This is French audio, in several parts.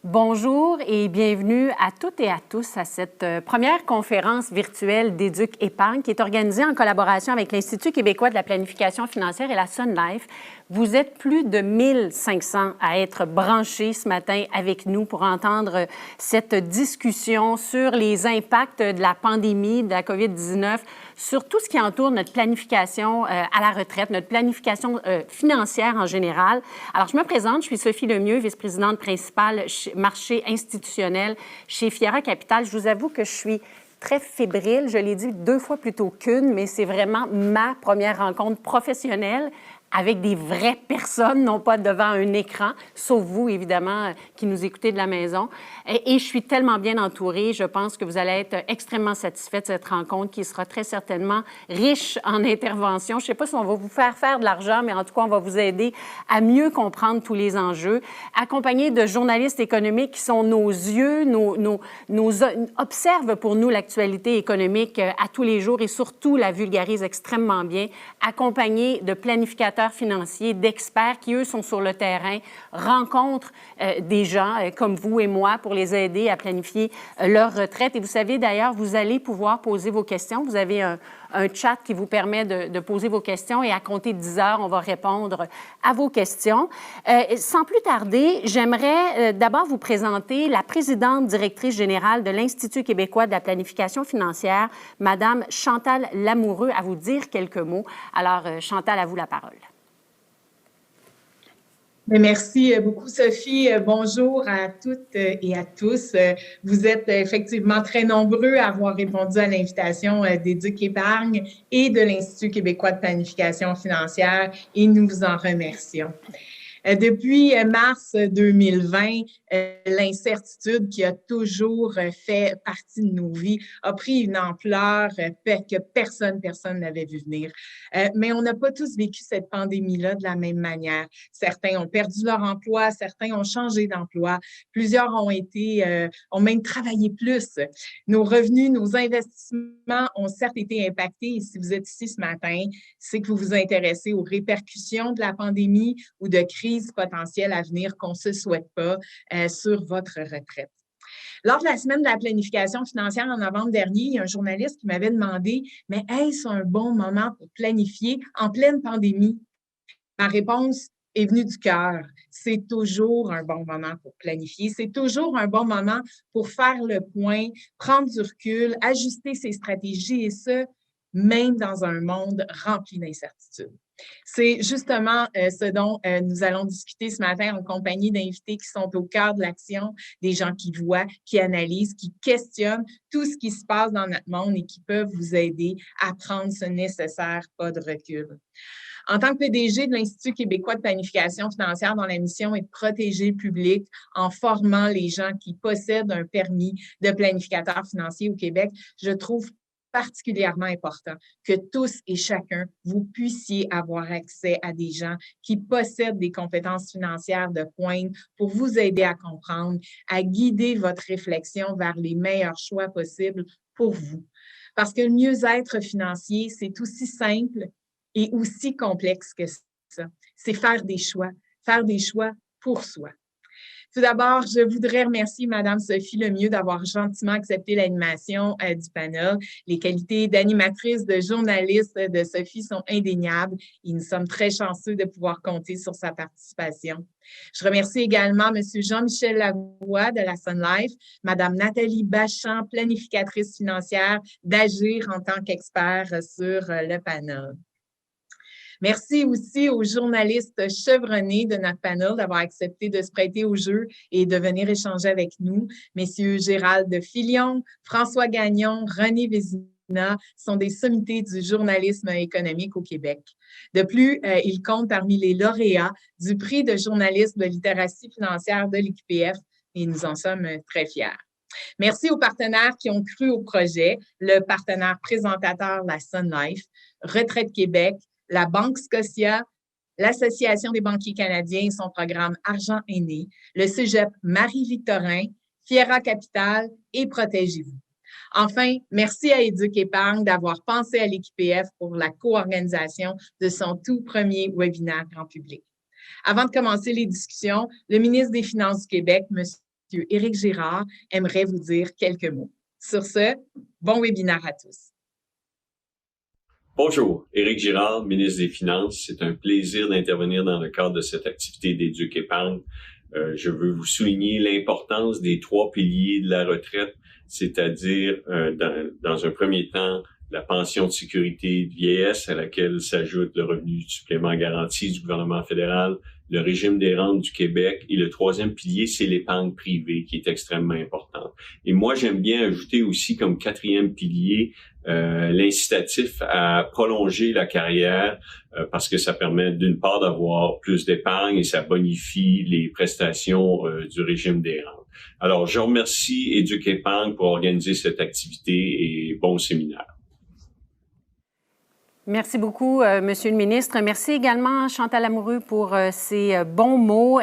Bonjour et bienvenue à toutes et à tous à cette première conférence virtuelle d'Éduc Épargne qui est organisée en collaboration avec l'Institut québécois de la planification financière et la Sun Life. Vous êtes plus de 1500 à être branchés ce matin avec nous pour entendre cette discussion sur les impacts de la pandémie, de la COVID-19, sur tout ce qui entoure notre planification à la retraite, notre planification financière en général. Alors, je me présente, je suis Sophie Lemieux, vice-présidente principale marché institutionnel chez Fiera Capital. Je vous avoue que je suis très fébrile. Je l'ai dit 2 fois plutôt qu'une, mais c'est vraiment ma première rencontre professionnelle avec des vraies personnes, non pas devant un écran, sauf vous, évidemment, qui nous écoutez de la maison. Et je suis tellement bien entourée. Je pense que vous allez être extrêmement satisfait de cette rencontre qui sera très certainement riche en interventions. Je ne sais pas si on va vous faire de l'argent, mais en tout cas, on va vous aider à mieux comprendre tous les enjeux, accompagné de journalistes économiques qui sont nos yeux, observent pour nous l'actualité économique à tous les jours et surtout la vulgarisent extrêmement bien, accompagné de planificateurs financiers, d'experts qui, eux, sont sur le terrain, rencontrent des gens comme vous et moi pour les aider à planifier leur retraite. Et vous savez, d'ailleurs, vous allez pouvoir poser vos questions. Vous avez un chat qui vous permet de poser vos questions et à compter de 10 heures, on va répondre à vos questions. Sans plus tarder, j'aimerais d'abord vous présenter la présidente directrice générale de l'Institut québécois de la planification financière, Madame Chantal Lamoureux, à vous dire quelques mots. Alors, Chantal, à vous la parole. Merci beaucoup, Sophie. Bonjour à toutes et à tous. Vous êtes effectivement très nombreux à avoir répondu à l'invitation d'Éduc Épargne et de l'Institut québécois de planification financière et nous vous en remercions. Depuis mars 2020, l'incertitude qui a toujours fait partie de nos vies a pris une ampleur que personne n'avait vu venir. Mais on n'a pas tous vécu cette pandémie-là de la même manière. Certains ont perdu leur emploi, certains ont changé d'emploi, plusieurs ont même travaillé plus. Nos revenus, nos investissements ont certes été impactés et si vous êtes ici ce matin, c'est que vous vous intéressez aux répercussions de la pandémie ou de crise potentielle à venir qu'on ne se souhaite pas sur votre retraite. Lors de la semaine de la planification financière en novembre dernier, il y a un journaliste qui m'avait demandé « Mais est-ce un bon moment pour planifier en pleine pandémie? » Ma réponse est venue du cœur. C'est toujours un bon moment pour planifier. C'est toujours un bon moment pour faire le point, prendre du recul, ajuster ses stratégies et ce, même dans un monde rempli d'incertitudes. C'est justement ce dont nous allons discuter ce matin en compagnie d'invités qui sont au cœur de l'action, des gens qui voient, qui analysent, qui questionnent tout ce qui se passe dans notre monde et qui peuvent vous aider à prendre ce nécessaire pas de recul. En tant que PDG de l'Institut québécois de planification financière, dont la mission est de protéger le public en formant les gens qui possèdent un permis de planificateur financier au Québec, je trouve particulièrement important que tous et chacun, vous puissiez avoir accès à des gens qui possèdent des compétences financières de pointe pour vous aider à comprendre, à guider votre réflexion vers les meilleurs choix possibles pour vous. Parce que le mieux-être financier, c'est aussi simple et aussi complexe que ça. C'est faire des choix pour soi. Tout d'abord, je voudrais remercier Mme Sophie Lemieux d'avoir gentiment accepté l'animation du panel. Les qualités d'animatrice, de journaliste de Sophie sont indéniables et nous sommes très chanceux de pouvoir compter sur sa participation. Je remercie également M. Jean-Michel Lavoie de la Sun Life, Mme Nathalie Bachand, planificatrice financière, d'Agir en tant qu'expert sur le panel. Merci aussi aux journalistes chevronnés de notre panel d'avoir accepté de se prêter au jeu et de venir échanger avec nous. Messieurs Gérald Filion, François Gagnon, René Vézina sont des sommités du journalisme économique au Québec. De plus, ils comptent parmi les lauréats du prix de journalisme de littératie financière de l'IQPF et nous en sommes très fiers. Merci aux partenaires qui ont cru au projet, le partenaire présentateur, la Sun Life, Retraite Québec, la Banque Scotia, l'Association des banquiers canadiens et son programme Argent aîné, le Cégep Marie-Victorin, Fiera Capital et Protégez-vous. Enfin, merci à Éduc Épargne d'avoir pensé à l'IQPF pour la co-organisation de son tout premier webinaire grand public. Avant de commencer les discussions, le ministre des Finances du Québec, M. Éric Girard aimerait vous dire quelques mots. Sur ce, bon webinaire à tous. Bonjour, Éric Girard, ministre des Finances. C'est un plaisir d'intervenir dans le cadre de cette activité d'Éduc Épargne. Je veux vous souligner l'importance des 3 piliers de la retraite, c'est-à-dire, dans un premier temps, la pension de sécurité de vieillesse à laquelle s'ajoute le revenu du supplément garanti du gouvernement fédéral, le régime des rentes du Québec et le 3e pilier, c'est l'épargne privée qui est extrêmement importante. Et moi, j'aime bien ajouter aussi comme 4e pilier l'incitatif à prolonger la carrière parce que ça permet d'une part d'avoir plus d'épargne et ça bonifie les prestations du régime des rentes. Alors, je remercie Éduc Épargne pour organiser cette activité et bon séminaire. Merci beaucoup, Monsieur le ministre. Merci également, Chantal Lamoureux, pour ces bons mots.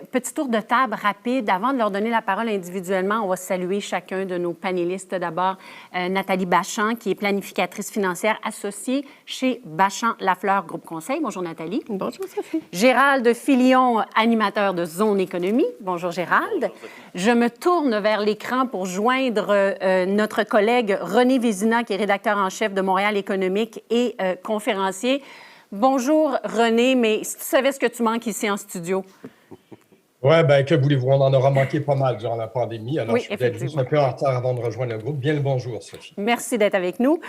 Petit tour de table rapide. Avant de leur donner la parole individuellement, on va saluer chacun de nos panélistes. D'abord, Nathalie Bachand, qui est planificatrice financière associée chez Bachand Lafleur Groupe Conseil. Bonjour, Nathalie. Bonjour, Sophie. Gérald Filion, animateur de Zone Économie. Bonjour, Gérald. Je me tourne vers l'écran pour joindre notre collègue René Vézina, qui est rédacteur en chef de Montréal Économique et conférencier. Bonjour, René, mais si tu savais ce que tu manques ici en studio? Oui, bien, que voulez-vous? On en aura manqué pas mal durant la pandémie. Alors, oui, je suis peut-être juste un peu en retard avant de rejoindre le groupe. Bien le bonjour, Sophie. Merci d'être avec nous.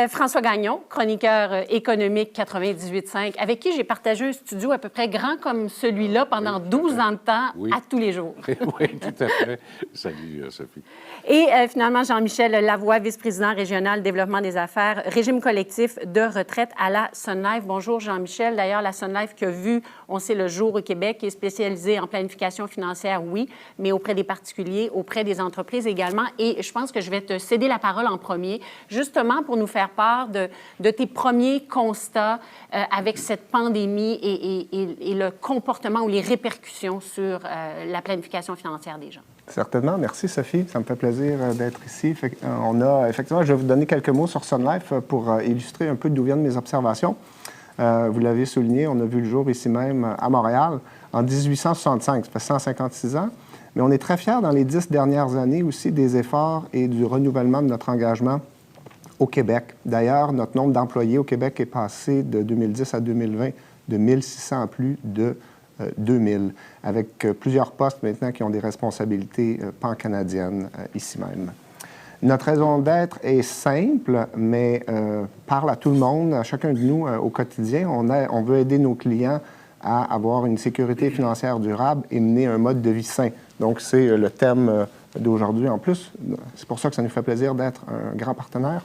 François Gagnon, chroniqueur économique 98.5, avec qui j'ai partagé un studio à peu près grand comme celui-là pendant 12 ans de temps, à tous les jours. Oui, tout à fait. Salut, Sophie. Et finalement, Jean-Michel Lavoie, vice-président régional développement des affaires, régime collectif de retraite à la Sun Life. Bonjour, Jean-Michel. D'ailleurs, la Sun Life qui a vu, on sait, le jour au Québec, qui est spécialisée en planification financière, oui, mais auprès des particuliers, auprès des entreprises également. Et je pense que je vais te céder la parole en premier, justement pour nous faire part de tes premiers constats avec cette pandémie et le comportement ou les répercussions sur la planification financière des gens. Certainement. Merci, Sophie. Ça me fait plaisir d'être ici. Effectivement, je vais vous donner quelques mots sur Sun Life pour illustrer un peu d'où viennent mes observations. Vous l'avez souligné, on a vu le jour ici même à Montréal en 1865, ça fait 156 ans, mais on est très fiers dans les 10 dernières années aussi des efforts et du renouvellement de notre engagement au Québec. D'ailleurs, notre nombre d'employés au Québec est passé de 2010 à 2020 de 1600 à plus de 2000, avec plusieurs postes maintenant qui ont des responsabilités pan-canadiennes ici même. Notre raison d'être est simple, mais parle à tout le monde, à chacun de nous au quotidien. On veut aider nos clients à avoir une sécurité financière durable et mener un mode de vie sain. Donc, c'est le thème d'aujourd'hui. En plus, c'est pour ça que ça nous fait plaisir d'être un grand partenaire.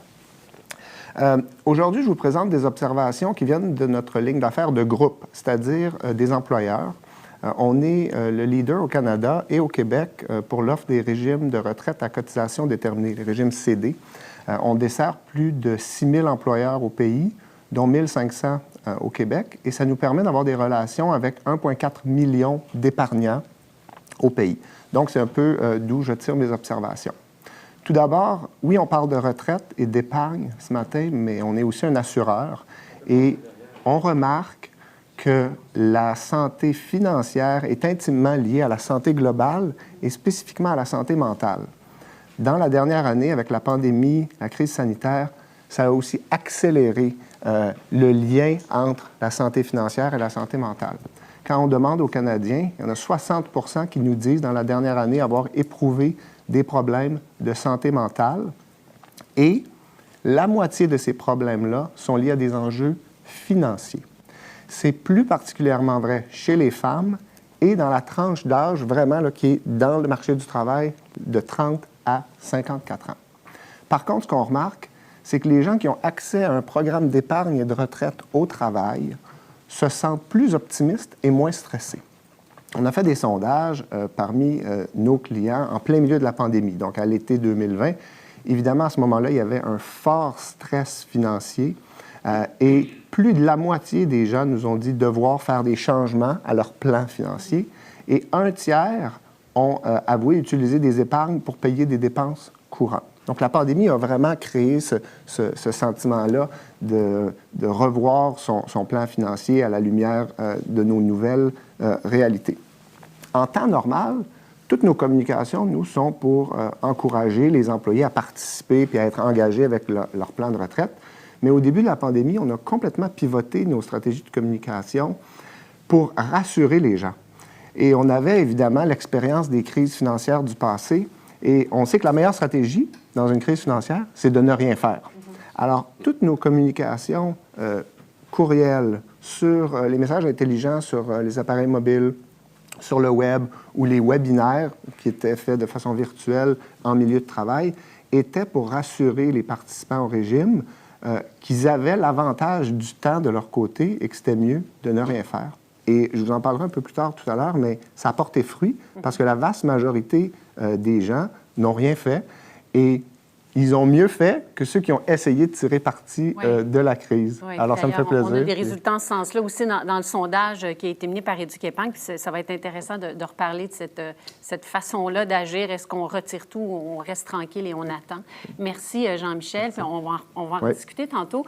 Aujourd'hui, je vous présente des observations qui viennent de notre ligne d'affaires de groupe, c'est-à-dire des employeurs. On est le leader au Canada et au Québec pour l'offre des régimes de retraite à cotisation déterminée, les régimes CD. On dessert plus de 6 000 employeurs au pays, dont 1 500 au Québec, et ça nous permet d'avoir des relations avec 1,4 million d'épargnants au pays. Donc, c'est un peu d'où je tire mes observations. Tout d'abord, oui, on parle de retraite et d'épargne ce matin, mais on est aussi un assureur, et on remarque que la santé financière est intimement liée à la santé globale et spécifiquement à la santé mentale. Dans la dernière année, avec la pandémie, la crise sanitaire, ça a aussi accéléré le lien entre la santé financière et la santé mentale. Quand on demande aux Canadiens, il y en a 60 % qui nous disent dans la dernière année avoir éprouvé des problèmes de santé mentale et la moitié de ces problèmes-là sont liés à des enjeux financiers. C'est plus particulièrement vrai chez les femmes et dans la tranche d'âge vraiment là, qui est dans le marché du travail de 30 à 54 ans. Par contre, ce qu'on remarque, c'est que les gens qui ont accès à un programme d'épargne et de retraite au travail se sentent plus optimistes et moins stressés. On a fait des sondages parmi nos clients en plein milieu de la pandémie, donc à l'été 2020. Évidemment, à ce moment-là, il y avait un fort stress financier et plus de la moitié des gens nous ont dit devoir faire des changements à leur plan financier et un tiers ont avoué utiliser des épargnes pour payer des dépenses courantes. Donc, la pandémie a vraiment créé ce sentiment-là de revoir son plan financier à la lumière de nos nouvelles réalités. En temps normal, toutes nos communications, nous, sont pour encourager les employés à participer puis à être engagés avec leur plan de retraite. Mais au début de la pandémie, on a complètement pivoté nos stratégies de communication pour rassurer les gens. Et on avait évidemment l'expérience des crises financières du passé. Et on sait que la meilleure stratégie dans une crise financière, c'est de ne rien faire. Alors, toutes nos communications courriels, sur les messages intelligents sur les appareils mobiles, sur le web ou les webinaires qui étaient faits de façon virtuelle en milieu de travail, étaient pour rassurer les participants au régime qu'ils avaient l'avantage du temps de leur côté et que c'était mieux de ne rien faire. Et je vous en parlerai un peu plus tard tout à l'heure, mais ça a porté fruit parce que la vaste majorité des gens n'ont rien fait et ils ont mieux fait que ceux qui ont essayé de tirer parti de la crise. Oui. Alors, ça me fait plaisir. On a des résultats en ce sens-là aussi dans le sondage qui a été mené par Éduc-Épargne. Puis ça va être intéressant de reparler de cette façon-là d'agir. Est-ce qu'on retire tout ou on reste tranquille et on attend? Merci, Jean-Michel. On va en discuter tantôt.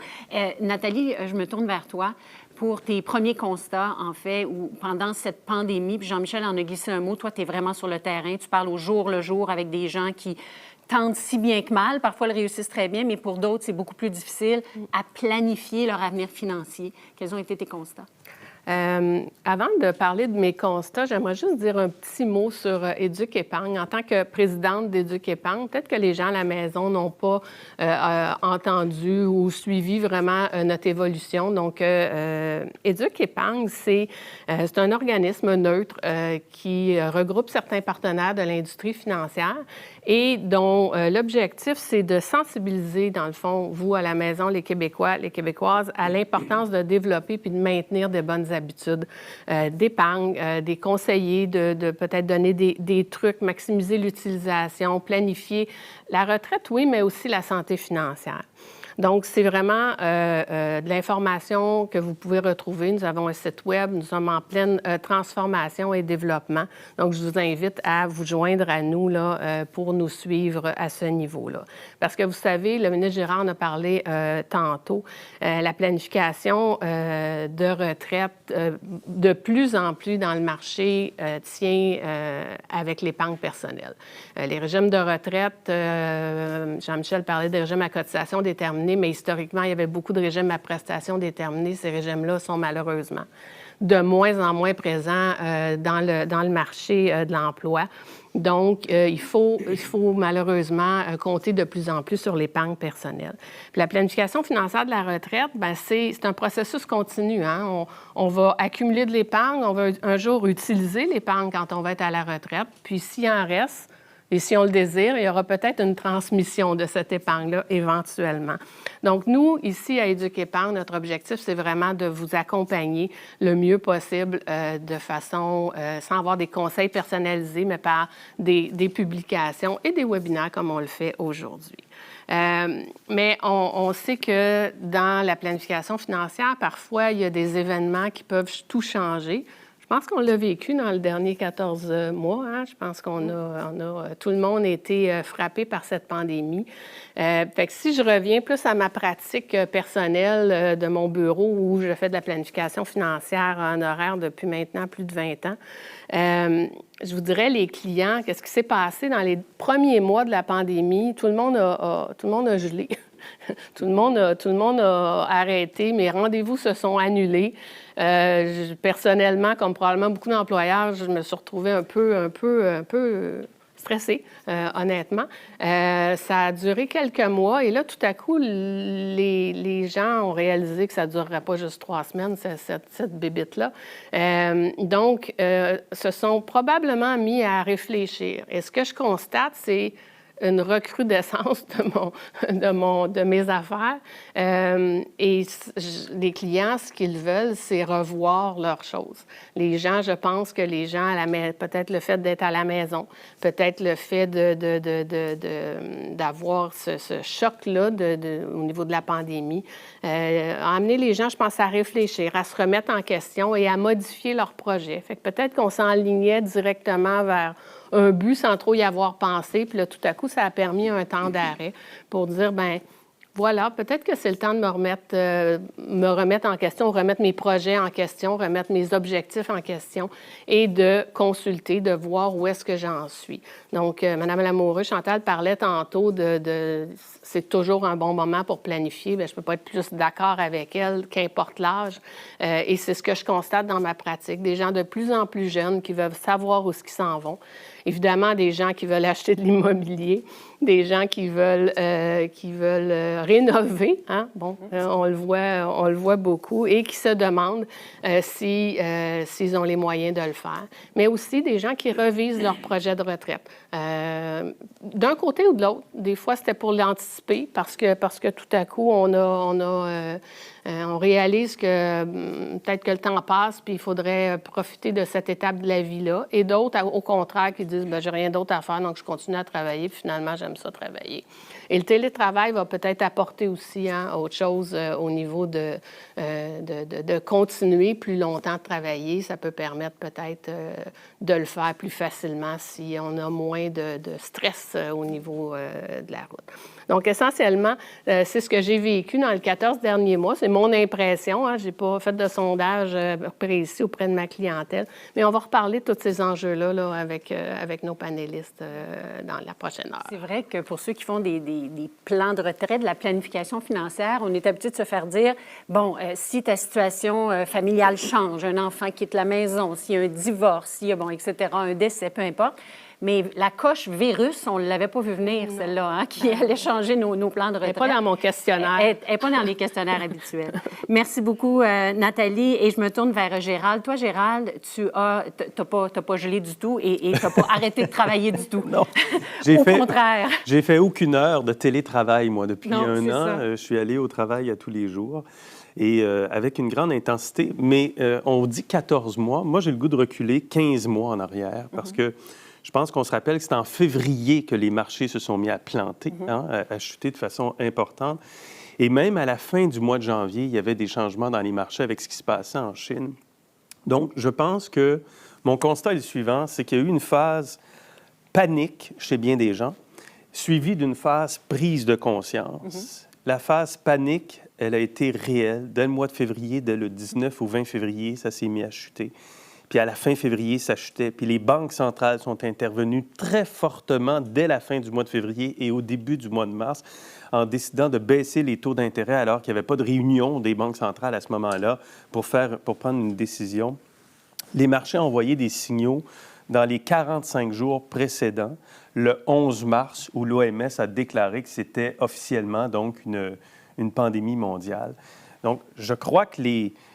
Nathalie, je me tourne vers toi pour tes premiers constats, en fait, où pendant cette pandémie, puis Jean-Michel en a glissé un mot, toi, tu es vraiment sur le terrain, tu parles au jour le jour avec des gens qui tentent si bien que mal, parfois le réussissent très bien, mais pour d'autres, c'est beaucoup plus difficile à planifier leur avenir financier. Quels ont été tes constats? Avant de parler de mes constats, j'aimerais juste dire un petit mot sur Éduc-Épargne. En tant que présidente d'Éduc-Épargne, peut-être que les gens à la maison n'ont pas entendu ou suivi vraiment notre évolution. Donc, Éduc-Épargne, c'est un organisme neutre qui regroupe certains partenaires de l'industrie financière et dont l'objectif, c'est de sensibiliser, dans le fond, vous à la maison, les Québécois, les Québécoises, à l'importance de développer puis de maintenir des bonnes habitudes d'épargne, des conseillers, de peut-être donner des trucs, maximiser l'utilisation, planifier la retraite, oui, mais aussi la santé financière. Donc, c'est vraiment de l'information que vous pouvez retrouver. Nous avons un site web, nous sommes en pleine transformation et développement. Donc, je vous invite à vous joindre à nous là, pour nous suivre à ce niveau-là. Parce que vous savez, le ministre Girard en a parlé tantôt, la planification de retraite, de plus en plus dans le marché, tient avec l'épargne personnelle. Les régimes de retraite, Jean-Michel parlait des régimes à cotisation déterminée, mais historiquement, il y avait beaucoup de régimes à prestations déterminées. Ces régimes-là sont malheureusement de moins en moins présents dans le marché de l'emploi. Donc, il faut malheureusement compter de plus en plus sur l'épargne personnelle. Puis la planification financière de la retraite, bien, c'est un processus continu. Hein? On va accumuler de l'épargne, on va un jour utiliser l'épargne quand on va être à la retraite. Puis s'il en reste, et si on le désire, il y aura peut-être une transmission de cette épargne-là éventuellement. Donc, nous, ici, à Éduc-Épargne, notre objectif, c'est vraiment de vous accompagner le mieux possible de façon, sans avoir des conseils personnalisés, mais par des publications et des webinaires comme on le fait aujourd'hui. Mais on sait que dans la planification financière, parfois, il y a des événements qui peuvent tout changer. Je pense qu'on l'a vécu dans le dernier 14 mois. Hein? Je pense tout le monde a été frappé par cette pandémie. Fait que si je reviens plus à ma pratique personnelle de mon bureau où je fais de la planification financière en horaire depuis maintenant plus de 20 ans, je vous dirais, les clients, qu'est-ce qui s'est passé dans les premiers mois de la pandémie? Tout le monde a gelé. Tout le monde a arrêté, mes rendez-vous se sont annulés. Personnellement, comme probablement beaucoup d'employeurs, je me suis retrouvée un peu stressée, honnêtement. Ça a duré quelques mois et là, tout à coup, les gens ont réalisé que ça ne durerait pas juste 3 semaines, cette bébite-là. Donc, se sont probablement mis à réfléchir. Et ce que je constate, c'est une recrudescence de mes affaires. Et les clients, ce qu'ils veulent, c'est revoir leurs choses. Les gens, je pense que les gens, peut-être le fait d'être à la maison, peut-être le fait d'avoir ce choc-là au niveau de la pandémie, a amené les gens, je pense, à réfléchir, à se remettre en question et à modifier leurs projets. Fait que peut-être qu'on s'enlignait directement vers un but sans trop y avoir pensé. Puis là, tout à coup, ça a permis un temps d'arrêt pour dire, bien, Voilà, peut-être que c'est le temps de me remettre en question, remettre mes projets en question, remettre mes objectifs en question et de consulter, de voir où est-ce que j'en suis. Donc, Mme Lamoureux, Chantal parlait tantôt c'est toujours un bon moment pour planifier. Bien, je ne peux pas être plus d'accord avec elle, qu'importe l'âge. Et c'est ce que je constate dans ma pratique. Des gens de plus en plus jeunes qui veulent savoir où ils s'en vont. Évidemment, des gens qui veulent acheter de l'immobilier, des gens qui veulent rénover, hein? Bon, on le voit beaucoup, et qui se demandent s'ils ont les moyens de le faire. Mais aussi des gens qui revisent leur projet de retraite. D'un côté ou de l'autre, des fois, c'était pour l'anticiper parce que tout à coup, on réalise que peut-être que le temps passe puis il faudrait profiter de cette étape de la vie-là. Et d'autres, au contraire, qui disent « j'ai rien d'autre à faire, donc je continue à travailler, puis finalement, j'aime ça travailler ». Et le télétravail va peut-être apporter aussi autre chose au niveau de continuer plus longtemps de travailler. Ça peut permettre peut-être de le faire plus facilement si on a moins de stress au niveau de la route. Donc, essentiellement, c'est ce que j'ai vécu dans les 14 derniers mois. C'est mon impression. Hein. Je n'ai pas fait de sondage précis auprès de ma clientèle. Mais on va reparler de tous ces enjeux-là là, avec nos panélistes dans la prochaine heure. C'est vrai que pour ceux qui font des plans de retraite, de la planification financière, on est habitué de se faire dire, bon, si ta situation familiale change, un enfant quitte la maison, s'il y a un divorce, s'il y a, bon, etc., un décès, peu importe. Mais la coche virus, on ne l'avait pas vu venir, celle-là, hein, qui allait changer nos plans de retraite. Elle n'est pas dans mon questionnaire. Elle n'est pas dans les questionnaires habituels. Merci beaucoup, Nathalie. Et je me tourne vers Gérald. Toi, Gérald, tu n'as pas gelé du tout et tu n'as pas arrêté de travailler du tout. Non. Au contraire. J'ai fait aucune heure de télétravail, moi, depuis un an. Ça. Je suis allé au travail à tous les jours. Et avec une grande intensité. Mais on dit 14 mois. Moi, j'ai le goût de reculer 15 mois en arrière parce que je pense qu'on se rappelle que c'est en février que les marchés se sont mis à planter, à chuter de façon importante. Et même à la fin du mois de janvier, il y avait des changements dans les marchés avec ce qui se passait en Chine. Donc, je pense que mon constat est le suivant, c'est qu'il y a eu une phase panique chez bien des gens, suivie d'une phase prise de conscience. La phase panique, elle a été réelle. Dès le mois de février, dès le 19 au 20 février, ça s'est mis à chuter. Puis à la fin février, ça chutait. Puis les banques centrales sont intervenues très fortement dès la fin du mois de février et au début du mois de mars en décidant de baisser les taux d'intérêt alors qu'il n'y avait pas de réunion des banques centrales à ce moment-là pour prendre une décision. Les marchés ont envoyé des signaux dans les 45 jours précédents, le 11 mars, où l'OMS a déclaré que c'était officiellement donc une pandémie mondiale. Donc, je crois que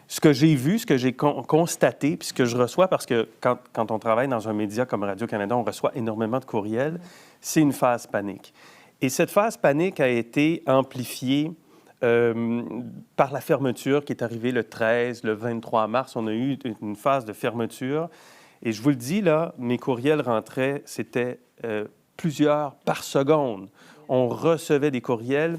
ce que j'ai vu, ce que j'ai constaté, puis ce que je reçois, parce que quand on travaille dans un média comme Radio-Canada, on reçoit énormément de courriels, c'est une phase panique. Et cette phase panique a été amplifiée par la fermeture qui est arrivée le 13, le 23 mars. On a eu une phase de fermeture. Et je vous le dis, là, mes courriels rentraient, c'était plusieurs par seconde. On recevait des courriels.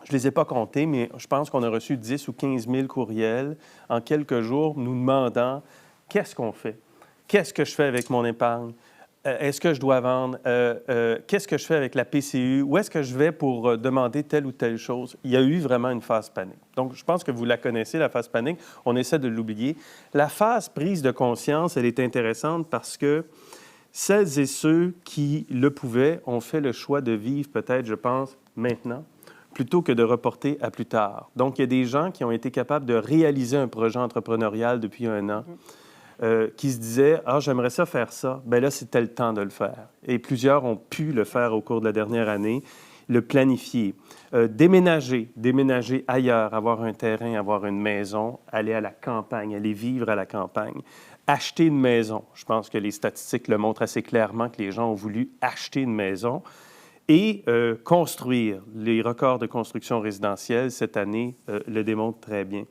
Je ne les ai pas comptés, mais je pense qu'on a reçu 10 ou 15 000 courriels en quelques jours nous demandant qu'est-ce qu'on fait? Qu'est-ce que je fais avec mon épargne? Est-ce que je dois vendre? Qu'est-ce que je fais avec la PCU? Où est-ce que je vais pour demander telle ou telle chose? Il y a eu vraiment une phase panique. Donc, je pense que vous la connaissez, la phase panique. On essaie de l'oublier. La phase prise de conscience, elle est intéressante parce que celles et ceux qui le pouvaient ont fait le choix de vivre peut-être, je pense, maintenant, plutôt que de reporter à plus tard. Donc, il y a des gens qui ont été capables de réaliser un projet entrepreneurial depuis un an, qui se disaient « Ah, j'aimerais ça faire ça. » Bien là, c'était le temps de le faire. Et plusieurs ont pu le faire au cours de la dernière année, le planifier. Déménager ailleurs, avoir un terrain, avoir une maison, aller à la campagne, aller vivre à la campagne. Acheter une maison. Je pense que les statistiques le montrent assez clairement que les gens ont voulu acheter une maison. Et construire. Les records de construction résidentielle cette année le démontrent très bien.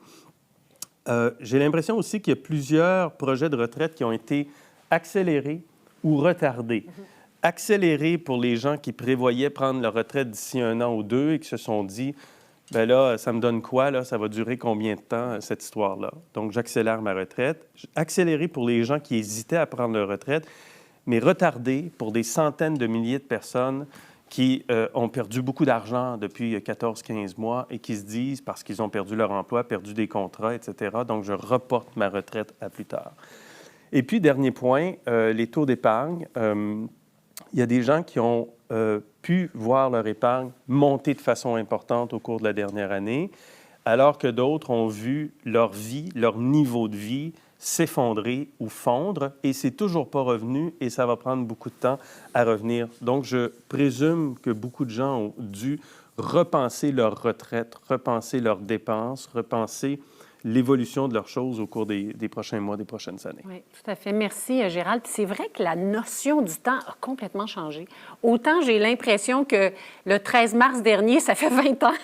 J'ai l'impression aussi qu'il y a plusieurs projets de retraite qui ont été accélérés ou retardés. Accélérés pour les gens qui prévoyaient prendre leur retraite d'ici 1 an ou 2 et qui se sont dit « Bien là, ça me donne quoi? Là? Ça va durer combien de temps, cette histoire-là? Donc, j'accélère ma retraite. » Accéléré pour les gens qui hésitaient à prendre leur retraite, mais retardé pour des centaines de milliers de personnes qui ont perdu beaucoup d'argent depuis 14-15 mois et qui se disent, parce qu'ils ont perdu leur emploi, perdu des contrats, etc., donc je reporte ma retraite à plus tard. Et puis, dernier point, les taux d'épargne. Il y a des gens qui ont pu voir leur épargne monter de façon importante au cours de la dernière année, alors que d'autres ont vu leur vie, leur niveau de vie s'effondrer ou fondre, et c'est toujours pas revenu, et ça va prendre beaucoup de temps à revenir. Donc, je présume que beaucoup de gens ont dû repenser leur retraite, repenser leurs dépenses, repenser l'évolution de leurs choses au cours des prochains mois, des prochaines années. Oui, tout à fait. Merci, Gérald. Puis c'est vrai que la notion du temps a complètement changé. Autant j'ai l'impression que le 13 mars dernier, ça fait 20 ans,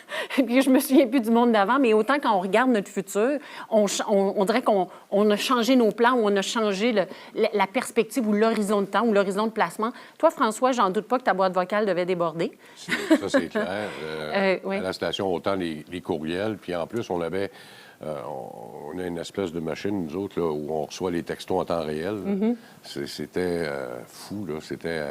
puis je me souviens plus du monde d'avant, mais autant quand on regarde notre futur, on dirait qu'on a changé nos plans, ou on a changé la perspective ou l'horizon de temps ou l'horizon de placement. Toi, François, j'en doute pas que ta boîte vocale devait déborder. Ça, c'est clair. Oui. À la station, autant les courriels, puis en plus, on avait... on a une espèce de machine, nous autres, là, où on reçoit les textos en temps réel. C'était fou, là. C'était,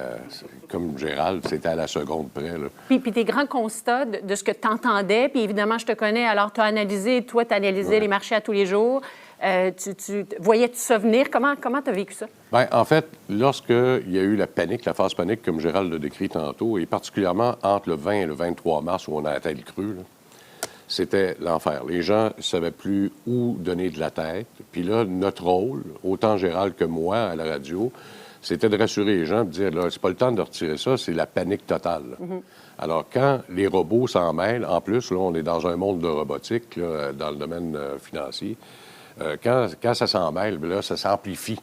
comme Gérald, c'était à la seconde près, là. Puis tes grands constats de ce que tu entendais, puis évidemment, je te connais, alors tu as analysé, toi, tu analysais les marchés à tous les jours. Voyais-tu ça venir? Comment tu as vécu ça? Bien, en fait, lorsqu'il y a eu la panique, la phase panique, comme Gérald l'a décrit tantôt, et particulièrement entre le 20 et le 23 mars, où on a atteint le creux, là, c'était l'enfer. Les gens ne savaient plus où donner de la tête. Puis là, notre rôle, autant Gérald que moi à la radio, c'était de rassurer les gens, de dire, là, c'est pas le temps de retirer ça, c'est la panique totale. Alors, quand les robots s'en mêlent, en plus, là, on est dans un monde de robotique, là, dans le domaine financier, quand ça s'en mêle, là, ça s'amplifie.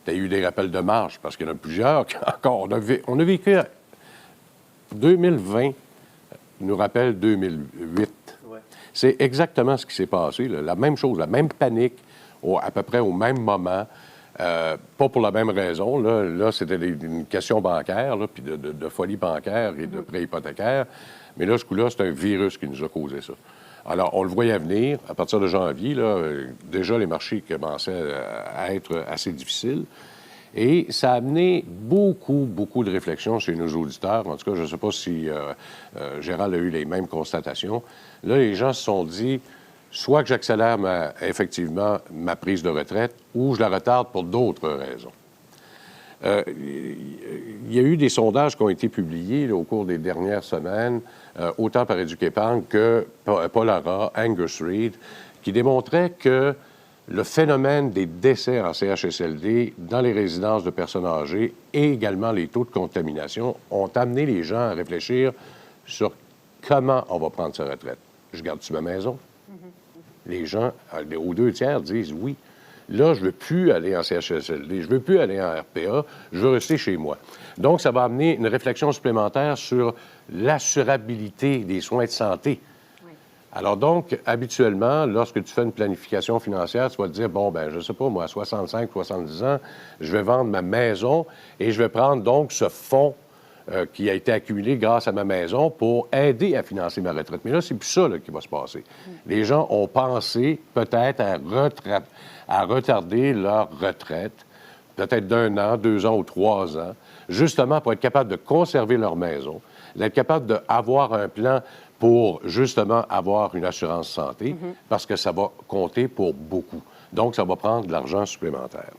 Il y a eu des rappels de marge, parce qu'il y en a plusieurs. Encore, on a vécu 2020 nous rappelle 2008. C'est exactement ce qui s'est passé, là. La même chose, la même panique, à peu près au même moment, pas pour la même raison. Là c'était une question bancaire, là, puis de folie bancaire et de prêt hypothécaire. Mais là, ce coup-là, c'est un virus qui nous a causé ça. Alors, on le voyait venir. À partir de janvier, là, déjà, les marchés commençaient à être assez difficiles. Et ça a amené beaucoup de réflexions chez nos auditeurs. En tout cas, je ne sais pas si Gérald a eu les mêmes constatations. Là, les gens se sont dit, soit que j'accélère effectivement ma prise de retraite, ou je la retarde pour d'autres raisons. Il y a eu des sondages qui ont été publiés là, au cours des dernières semaines, autant par Éduc-Épargne que Polara, Angus Reid, qui démontraient que le phénomène des décès en CHSLD dans les résidences de personnes âgées et également les taux de contamination ont amené les gens à réfléchir sur comment on va prendre sa retraite. Je garde-tu ma maison? Les gens, aux 2 tiers, disent oui. Là, je ne veux plus aller en CHSLD, je ne veux plus aller en RPA, je veux rester chez moi. Donc, ça va amener une réflexion supplémentaire sur l'assurabilité des soins de santé. Alors donc, habituellement, lorsque tu fais une planification financière, tu vas te dire, bon, ben je sais pas, moi, à 65, 70 ans, je vais vendre ma maison et je vais prendre donc ce fonds qui a été accumulé grâce à ma maison pour aider à financer ma retraite. Mais là, c'est plus ça là, qui va se passer. Les gens ont pensé peut-être à retarder leur retraite, peut-être d'1 an, 2 ans ou 3 ans, justement pour être capable de conserver leur maison, d'être capable d'avoir un plan pour justement avoir une assurance santé, parce que ça va compter pour beaucoup. Donc, ça va prendre de l'argent supplémentaire.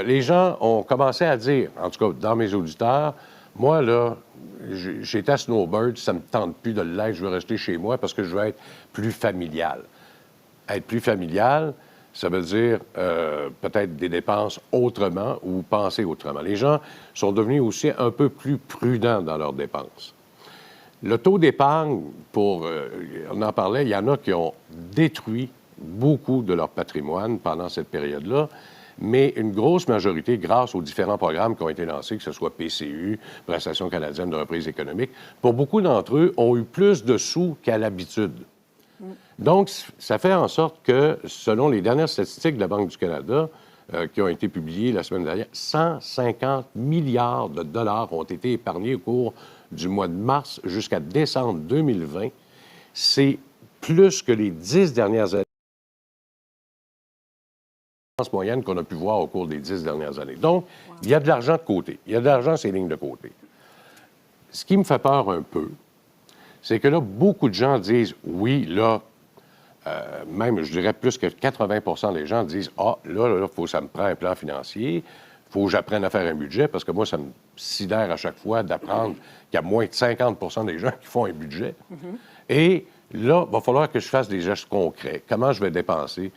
Les gens ont commencé à dire, en tout cas dans mes auditeurs, moi, là, j'étais à Snowbird, ça ne me tente plus de l'être, je veux rester chez moi parce que je veux être plus familial. Être plus familial, ça veut dire peut-être des dépenses autrement ou penser autrement. Les gens sont devenus aussi un peu plus prudents dans leurs dépenses. Le taux d'épargne, on en parlait, il y en a qui ont détruit beaucoup de leur patrimoine pendant cette période-là, mais une grosse majorité, grâce aux différents programmes qui ont été lancés, que ce soit PCU, Prestation canadienne de reprise économique, pour beaucoup d'entre eux, ont eu plus de sous qu'à l'habitude. Donc, ça fait en sorte que, selon les dernières statistiques de la Banque du Canada, qui ont été publiées la semaine dernière, 150 milliards de dollars ont été épargnés au cours du mois de mars jusqu'à décembre 2020. C'est plus que les 10 dernières années moyenne qu'on a pu voir au cours des 10 dernières années. Donc, il y a de l'argent de côté. Il y a de l'argent, ces lignes de côté. ce qui me fait peur un peu, c'est que là, beaucoup de gens disent, oui, là, même, je dirais, plus que 80 des gens disent, ah, là, faut que ça me prend un plan financier, il faut que j'apprenne à faire un budget, parce que moi, ça me sidère à chaque fois d'apprendre qu'il y a moins de 50 des gens qui font un budget. Et là, il va falloir que je fasse des gestes concrets. Comment je vais dépenser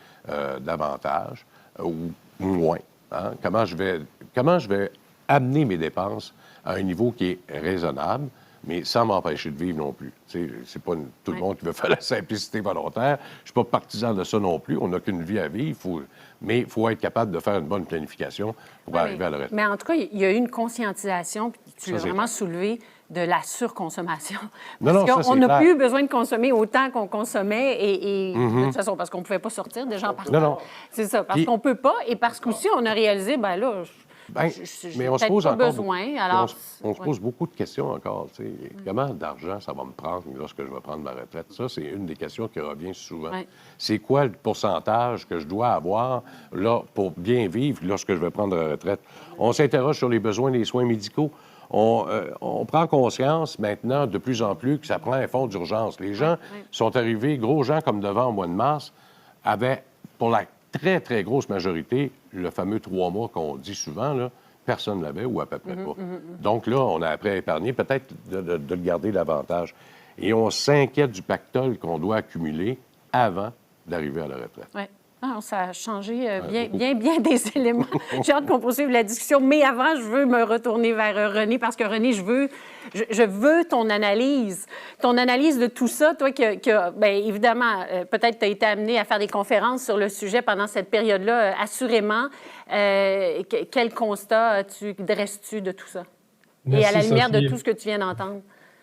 davantage ou moins? Hein? Comment je vais amener mes dépenses à un niveau qui est raisonnable, mais sans m'empêcher de vivre non plus. C'est pas tout le monde qui veut faire la simplicité volontaire. Je suis pas partisan de ça non plus. On n'a qu'une vie à vivre, mais il faut être capable de faire une bonne planification pour arriver à la retraite. Mais en tout cas, il y a eu une conscientisation, puis tu l'as vraiment soulevé, de la surconsommation. Parce qu'on n'a plus besoin de consommer autant qu'on consommait, et de toute façon, parce qu'on ne pouvait pas sortir déjà en partant. Non. C'est ça, parce qu'on ne peut pas, et parce qu'aussi, on a réalisé, ben là, mais on se pose encore besoin. Alors, on se pose beaucoup de questions encore. Comment d'argent ça va me prendre lorsque je vais prendre ma retraite? Ça, c'est une des questions qui revient souvent. C'est quoi le pourcentage que je dois avoir là, pour bien vivre lorsque je vais prendre la retraite? On s'interroge sur les besoins des soins médicaux. On prend conscience maintenant de plus en plus que ça prend un fonds d'urgence. Les gens sont arrivés, gros gens comme devant au mois de mars, avaient, pour la très, très grosse majorité, le fameux 3 mois qu'on dit souvent, là, personne ne l'avait ou à peu près pas. Donc là, on a appris à épargner, peut-être de le garder davantage. Et on s'inquiète du pactole qu'on doit accumuler avant d'arriver à la retraite. Oui. Ah, ça a changé bien des éléments. J'ai hâte qu'on poursuive la discussion. Mais avant, je veux me retourner vers René, parce que René, je veux ton analyse. Ton analyse de tout ça, toi qui bien évidemment, peut-être tu as été amené à faire des conférences sur le sujet pendant cette période-là, assurément. Quel constat dresses-tu de tout ça? Merci, et à la lumière Sophie. de tout ce que tu viens d'entendre.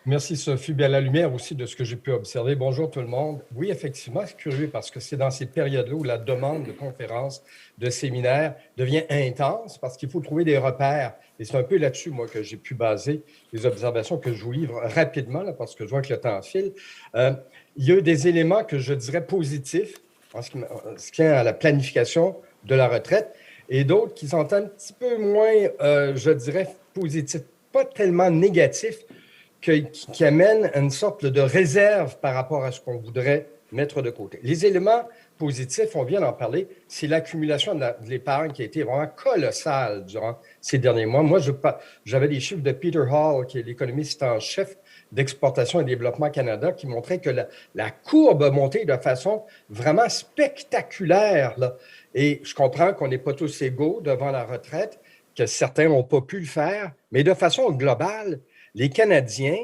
Merci, Sophie. Bien, à la lumière aussi de ce que j'ai pu observer. Bonjour tout le monde. Oui, effectivement, c'est curieux parce que c'est dans ces périodes-là où la demande de conférences, de séminaires devient intense parce qu'il faut trouver des repères. Et c'est un peu là-dessus, moi, que j'ai pu baser les observations que je vous livre rapidement, là, parce que je vois que le temps file. Il y a eu des éléments que je dirais positifs en ce qui tient à la planification de la retraite et d'autres qui sont un petit peu moins, je dirais, positifs, pas tellement négatifs, qui amène à une sorte de réserve par rapport à ce qu'on voudrait mettre de côté. Les éléments positifs, on vient d'en parler, c'est l'accumulation de l'épargne qui a été vraiment colossale durant ces derniers mois. Moi, j'avais des chiffres de Peter Hall, qui est l'économiste en chef d'Exportation et Développement Canada, qui montrait que la courbe a monté de façon vraiment spectaculaire, là. Et je comprends qu'on n'est pas tous égaux devant la retraite, que certains n'ont pas pu le faire, mais de façon globale, les Canadiens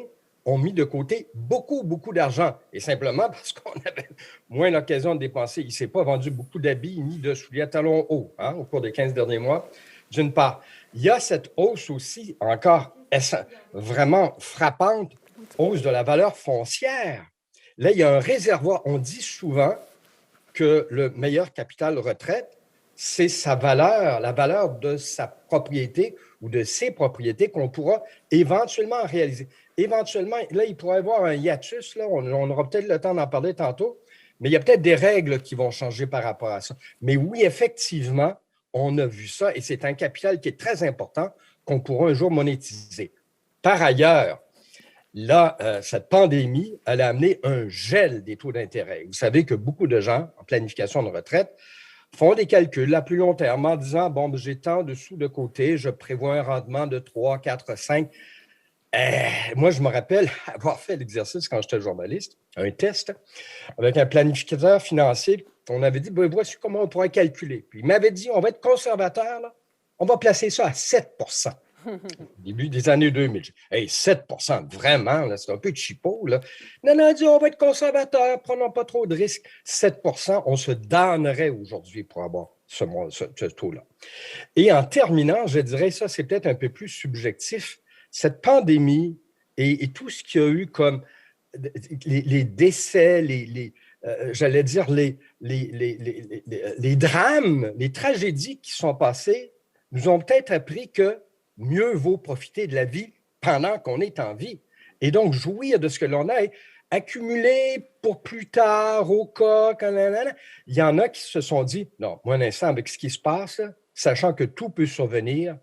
ont mis de côté beaucoup, beaucoup d'argent. Et simplement parce qu'on avait moins l'occasion de dépenser. Il ne s'est pas vendu beaucoup d'habits ni de souliers à talons hauts au cours des 15 derniers mois, d'une part. Il y a cette hausse aussi, encore vraiment frappante, hausse de la valeur foncière. Là, il y a un réservoir. On dit souvent que le meilleur capital retraite, c'est sa valeur, la valeur de sa propriété ou de ses propriétés qu'on pourra éventuellement réaliser. Éventuellement, là, il pourrait y avoir un hiatus, là, on aura peut-être le temps d'en parler tantôt, mais il y a peut-être des règles qui vont changer par rapport à ça. Mais oui, effectivement, on a vu ça et c'est un capital qui est très important qu'on pourra un jour monétiser. Par ailleurs, là, cette pandémie, elle a amené un gel des taux d'intérêt. Vous savez que beaucoup de gens en planification de retraite font des calculs à plus long terme en disant, bon, j'ai tant de sous de côté, je prévois un rendement de 3, 4, 5. Moi, je me rappelle avoir fait l'exercice quand j'étais journaliste, un test avec un planificateur financier. On avait dit, ben, voici comment on pourrait calculer. Puis il m'avait dit, on va être conservateur, là, on va placer ça à 7 au début des années 2000. Hey, 7 vraiment, là, c'est un peu cheapo, là. Non, il dit, on va être conservateur, prenons pas trop de risques. 7 on se damnerait aujourd'hui pour avoir ce taux-là. Et en terminant, je dirais, ça, c'est peut-être un peu plus subjectif. Cette pandémie et tout ce qu'il y a eu comme les décès, j'allais dire les drames, les tragédies qui sont passées, nous ont peut-être appris que mieux vaut profiter de la vie pendant qu'on est en vie. Et donc, jouir de ce que l'on a et accumuler pour plus tard, au cas, il y en a qui se sont dit, non, moi, un instant, avec ce qui se passe, sachant que tout peut survenir,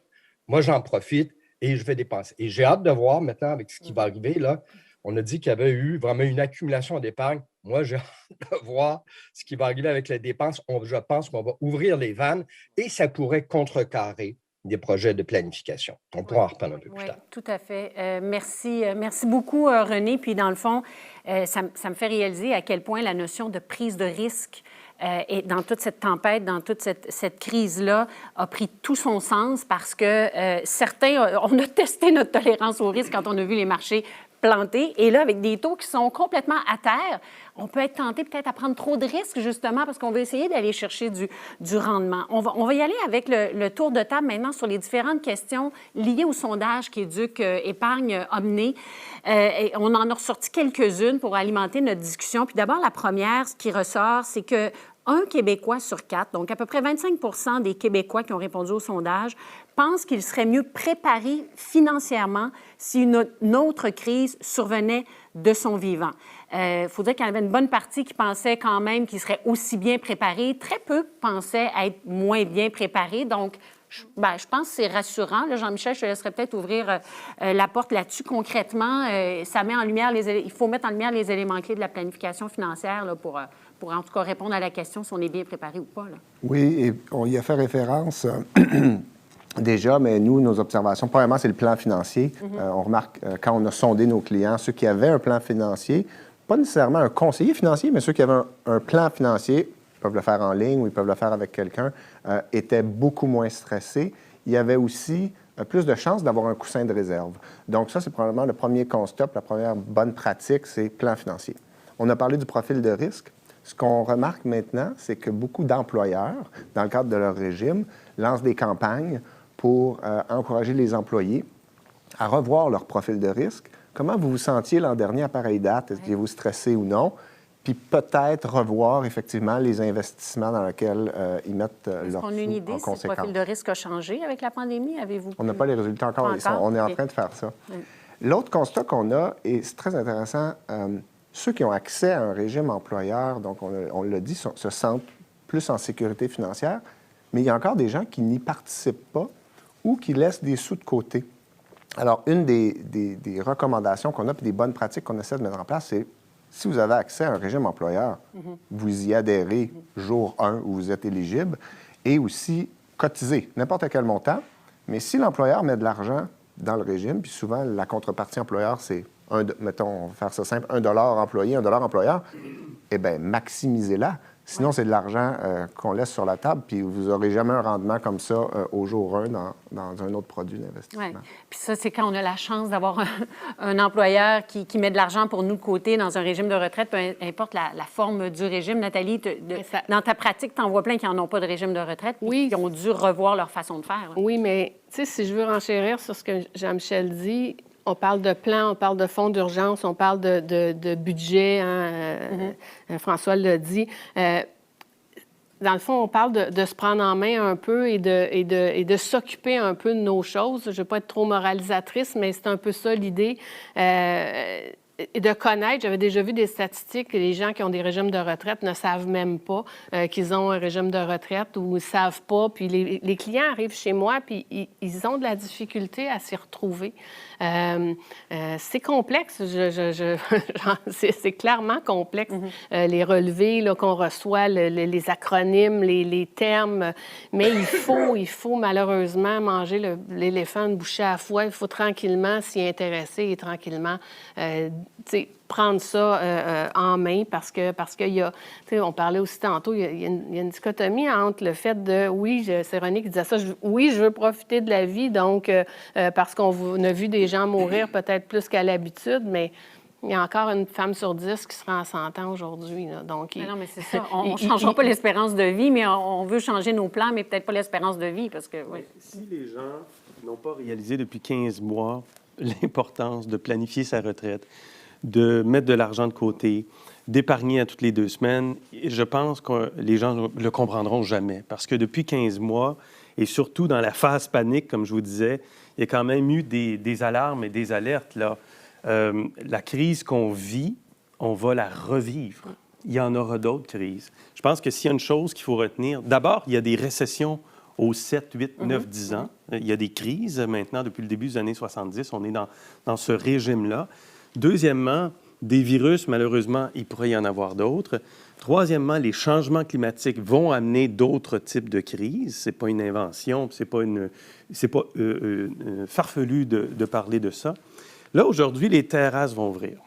moi, j'en profite et je vais dépenser. Et j'ai hâte de voir maintenant avec ce qui va arriver, là. On a dit qu'il y avait eu vraiment une accumulation d'épargne. Moi, j'ai hâte de voir ce qui va arriver avec les dépenses. Je pense qu'on va ouvrir les vannes et ça pourrait contrecarrer des projets de planification. On pourra en reprendre un peu plus tard. Tout à fait. Merci beaucoup, René. Puis, dans le fond, ça me fait réaliser à quel point la notion de prise de risque et dans toute cette tempête, dans toute cette crise-là, a pris tout son sens parce que certains, on a testé notre tolérance au risque quand on a vu les marchés plantés. Et là, avec des taux qui sont complètement à terre, on peut être tenté peut-être à prendre trop de risques, justement, parce qu'on veut essayer d'aller chercher du rendement. On va y aller avec le tour de table maintenant sur les différentes questions liées au sondage qu'Éduc Épargne a mené. Et on en a ressorti quelques-unes pour alimenter notre discussion. Puis d'abord, la première, ce qui ressort, c'est que un Québécois sur 4, donc à peu près 25 des Québécois qui ont répondu au sondage, pensent qu'ils seraient mieux préparés financièrement si une autre crise survenait de son vivant. Il faut dire qu'il y en avait une bonne partie qui pensait quand même qu'ils seraient aussi bien préparés. Très peu pensaient être moins bien préparés. Donc, je pense que c'est rassurant. Là, Jean-Michel, je te laisserai peut-être ouvrir la porte là-dessus. Concrètement, ça met en lumière il faut mettre en lumière les éléments clés de la planification financière là, pour en tout cas répondre à la question si on est bien préparé ou pas. Là. Oui, et on y a fait référence déjà, mais nous, nos observations, premièrement, c'est le plan financier. On remarque quand on a sondé nos clients, ceux qui avaient un plan financier, pas nécessairement un conseiller financier, mais ceux qui avaient un plan financier, ils peuvent le faire en ligne ou ils peuvent le faire avec quelqu'un, étaient beaucoup moins stressés. Il y avait aussi plus de chances d'avoir un coussin de réserve. Donc ça, c'est probablement le premier constat, la première bonne pratique, c'est plan financier. On a parlé du profil de risque. Ce qu'on remarque maintenant, c'est que beaucoup d'employeurs, dans le cadre de leur régime, lancent des campagnes pour encourager les employés à revoir leur profil de risque. Comment vous vous sentiez l'an dernier à pareille date? Étiez-vous stressé ou non? Puis peut-être revoir effectivement les investissements dans lesquels ils mettent leurs sous en conséquence. Est-ce qu'on a une idée si le profil de risque a changé avec la pandémie? Avez-vous On n'a pas les résultats encore. On est en train de faire ça. Oui. L'autre constat qu'on a, et c'est très intéressant, ceux qui ont accès à un régime employeur, donc on l'a dit, se sentent plus en sécurité financière, mais il y a encore des gens qui n'y participent pas ou qui laissent des sous de côté. Alors, une des recommandations qu'on a, puis des bonnes pratiques qu'on essaie de mettre en place, c'est si vous avez accès à un régime employeur, vous y adhérez jour 1 où vous êtes éligible, et aussi cotiser n'importe quel montant, mais si l'employeur met de l'argent dans le régime, puis souvent la contrepartie employeur, c'est mettons, on va faire ça simple, $1 employé, $1 employeur, eh bien, maximisez-la. Sinon, c'est de l'argent qu'on laisse sur la table, puis vous n'aurez jamais un rendement comme ça au jour 1 dans un autre produit d'investissement. Oui. Puis ça, c'est quand on a la chance d'avoir un employeur qui met de l'argent pour nous de côté dans un régime de retraite, peu importe la forme du régime. Nathalie, dans ta pratique, tu en vois plein qui n'en ont pas de régime de retraite, qui ont dû revoir leur façon de faire. Là. Oui, mais tu sais, si je veux renchérir sur ce que Jean-Michel dit, on parle de plan, on parle de fonds d'urgence, on parle de budget, François l'a dit. Dans le fond, on parle de se prendre en main un peu et de s'occuper un peu de nos choses. Je ne veux pas être trop moralisatrice, mais c'est un peu ça l'idée. Et de connaître, j'avais déjà vu des statistiques que les gens qui ont des régimes de retraite ne savent même pas qu'ils ont un régime de retraite ou ne savent pas. Puis les clients arrivent chez moi, puis ils ont de la difficulté à s'y retrouver. C'est complexe, c'est clairement complexe. Les relevés là, qu'on reçoit, les acronymes, les termes, mais il faut malheureusement manger l'éléphant une bouchée à la fois. Il faut tranquillement s'y intéresser et tranquillement prendre ça en main parce qu'il y a, on parlait aussi tantôt, il y a une dichotomie entre le fait de, c'est René qui disait ça, je veux profiter de la vie, donc parce qu'on a vu des gens mourir peut-être plus qu'à l'habitude, mais il y a encore une femme sur 10 qui sera en 100 ans aujourd'hui. Là, donc, non, mais c'est ça. On ne changera pas l'espérance de vie, mais on veut changer nos plans, mais peut-être pas l'espérance de vie, parce que... Oui. Si les gens n'ont pas réalisé depuis 15 mois l'importance de planifier sa retraite, de mettre de l'argent de côté, d'épargner à toutes les 2 semaines, je pense que les gens ne le comprendront jamais. Parce que depuis 15 mois, et surtout dans la phase panique, comme je vous disais, il y a quand même eu des alarmes et des alertes. Là. La crise qu'on vit, on va la revivre. Il y en aura d'autres crises. Je pense que s'il y a une chose qu'il faut retenir, d'abord, il y a des récessions aux 7, 8, 9, 10 ans. Il y a des crises maintenant, depuis le début des années 70, on est dans ce régime-là. Deuxièmement, des virus, malheureusement, il pourrait y en avoir d'autres. Troisièmement, les changements climatiques vont amener d'autres types de crises. Ce n'est pas une invention, ce n'est pas farfelu de parler de ça. Là, aujourd'hui, les terrasses vont ouvrir.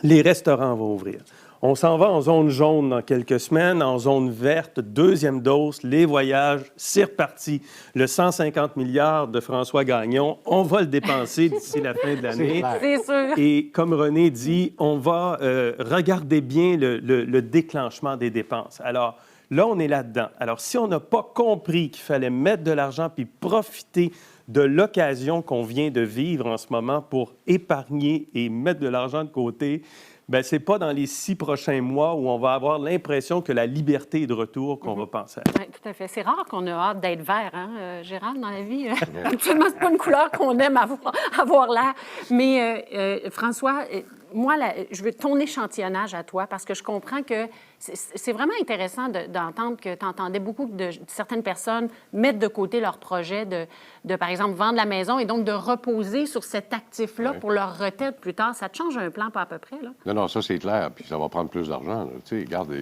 Les restaurants vont ouvrir. On s'en va en zone jaune dans quelques semaines, en zone verte, deuxième dose, les voyages, c'est reparti. Le 150 milliards de François Gagnon, on va le dépenser d'ici la fin de l'année. C'est sûr. Et comme René dit, on va regarder bien le déclenchement des dépenses. Alors, là, on est là-dedans. Alors, si on n'a pas compris qu'il fallait mettre de l'argent puis profiter de l'occasion qu'on vient de vivre en ce moment pour épargner et mettre de l'argent de côté, bien, ce n'est pas dans les 6 prochains mois où on va avoir l'impression que la liberté est de retour qu'on va penser à ça. Oui, tout à fait. C'est rare qu'on ait hâte d'être vert, hein, Gérald, dans la vie. Actuellement, ce n'est pas une couleur qu'on aime avoir l'air. Mais François, moi, je veux ton échantillonnage à toi parce que je comprends que c'est vraiment intéressant d'entendre que tu entendais beaucoup de certaines personnes mettre de côté leur projet de, par exemple, vendre la maison et donc de reposer sur cet actif-là pour leur retraite plus tard. Ça te change un plan pas à peu près, là? Non, ça, c'est clair. Puis ça va prendre plus d'argent. Tu sais, regarde,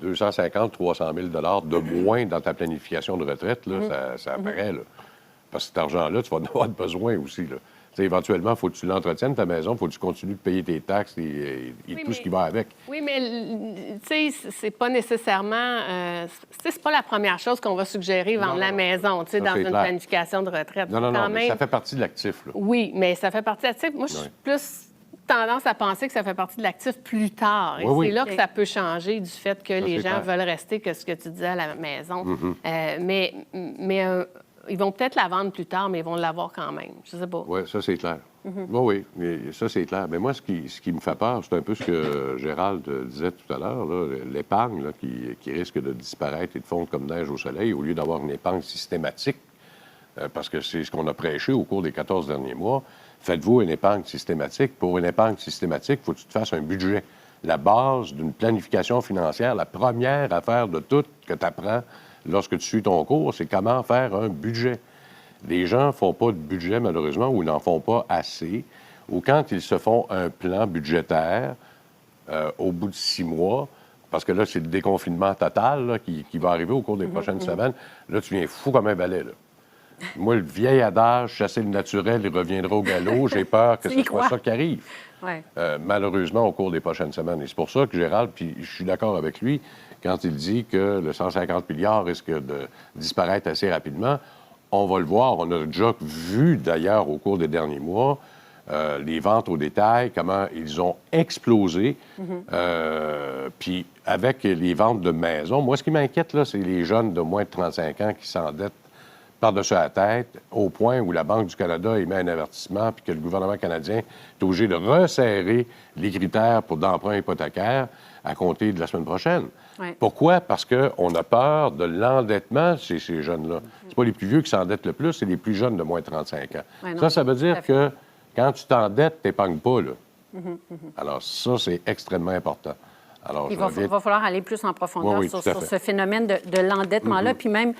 250 300 000 de moins dans ta planification de retraite, là, ça apparaît, là. Parce que cet argent-là, tu vas en avoir besoin aussi, là. T'sais, éventuellement, il faut que tu l'entretiennes, ta maison, il faut que tu continues de payer tes taxes et tout ce qui va avec. Oui, mais tu sais, c'est pas nécessairement... c'est pas la première chose qu'on va suggérer, vendre la maison, tu sais, dans une planification de retraite. Non, mais ça fait partie de l'actif, là. Oui, mais ça fait partie de l'actif. Moi, je suis plus tendance à penser que ça fait partie de l'actif plus tard. Et c'est là que ça peut changer du fait que les gens veulent rester que ce que tu disais à la maison. Mais ils vont peut-être la vendre plus tard, mais ils vont l'avoir quand même. Je sais pas. Oui, ça, c'est clair. Oui, ça, c'est clair. Mais moi, ce qui me fait peur, c'est un peu ce que Gérald disait tout à l'heure, l'épargne là, qui risque de disparaître et de fondre comme neige au soleil au lieu d'avoir une épargne systématique, parce que c'est ce qu'on a prêché au cours des 14 derniers mois. Faites-vous une épargne systématique. Pour une épargne systématique, il faut que tu te fasses un budget. La base d'une planification financière, la première affaire de toutes que tu apprends lorsque tu suis ton cours, c'est comment faire un budget. Les gens ne font pas de budget, malheureusement, ou n'en font pas assez, ou quand ils se font un plan budgétaire au bout de 6 mois, parce que là, c'est le déconfinement total là, qui va arriver au cours des prochaines semaines, là, tu viens fou comme un balai, là. Moi, le vieil adage, chasser le naturel, il reviendra au galop, j'ai peur que ce soit ça qui arrive. Ouais. Malheureusement, au cours des prochaines semaines. Et c'est pour ça que Gérald, puis je suis d'accord avec lui, quand il dit que le 150 milliards risque de disparaître assez rapidement, on va le voir. On a déjà vu, d'ailleurs, au cours des derniers mois, les ventes au détail, comment ils ont explosé. Puis avec les ventes de maisons, moi, ce qui m'inquiète, là, c'est les jeunes de moins de 35 ans qui s'endettent par-dessus la tête, au point où la Banque du Canada émet un avertissement puis que le gouvernement canadien est obligé de resserrer les critères d'emprunt hypothécaire à compter de la semaine prochaine. Ouais. Pourquoi? Parce qu'on a peur de l'endettement chez ces jeunes-là. C'est pas les plus vieux qui s'endettent le plus, c'est les plus jeunes de moins de 35 ans. Ouais, non, ça veut dire que quand tu t'endettes, tu n'épargnes pas, là. Alors ça, c'est extrêmement important. Alors, il va falloir aller plus en profondeur sur ce phénomène de l'endettement-là. Puis même,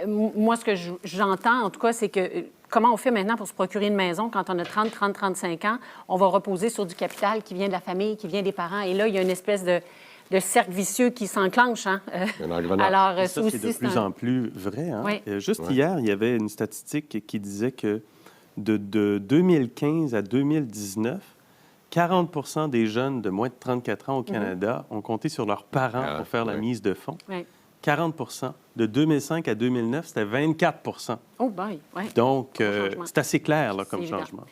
moi, ce que j'entends, en tout cas, c'est que comment on fait maintenant pour se procurer une maison quand on a 35 ans? On va reposer sur du capital qui vient de la famille, qui vient des parents. Et là, il y a une espèce de cercle vicieux qui s'enclenche. Hein? Alors, ça, c'est de plus en plus vrai. Hein? Oui. Juste hier, il y avait une statistique qui disait que de 2015 à 2019, 40 des jeunes de moins de 34 ans au Canada ont compté sur leurs parents pour faire la mise de fonds. Oui. 40 De 2005 à 2009, c'était 24 Oh boy, oui. Donc, c'est assez clair là, comme changement.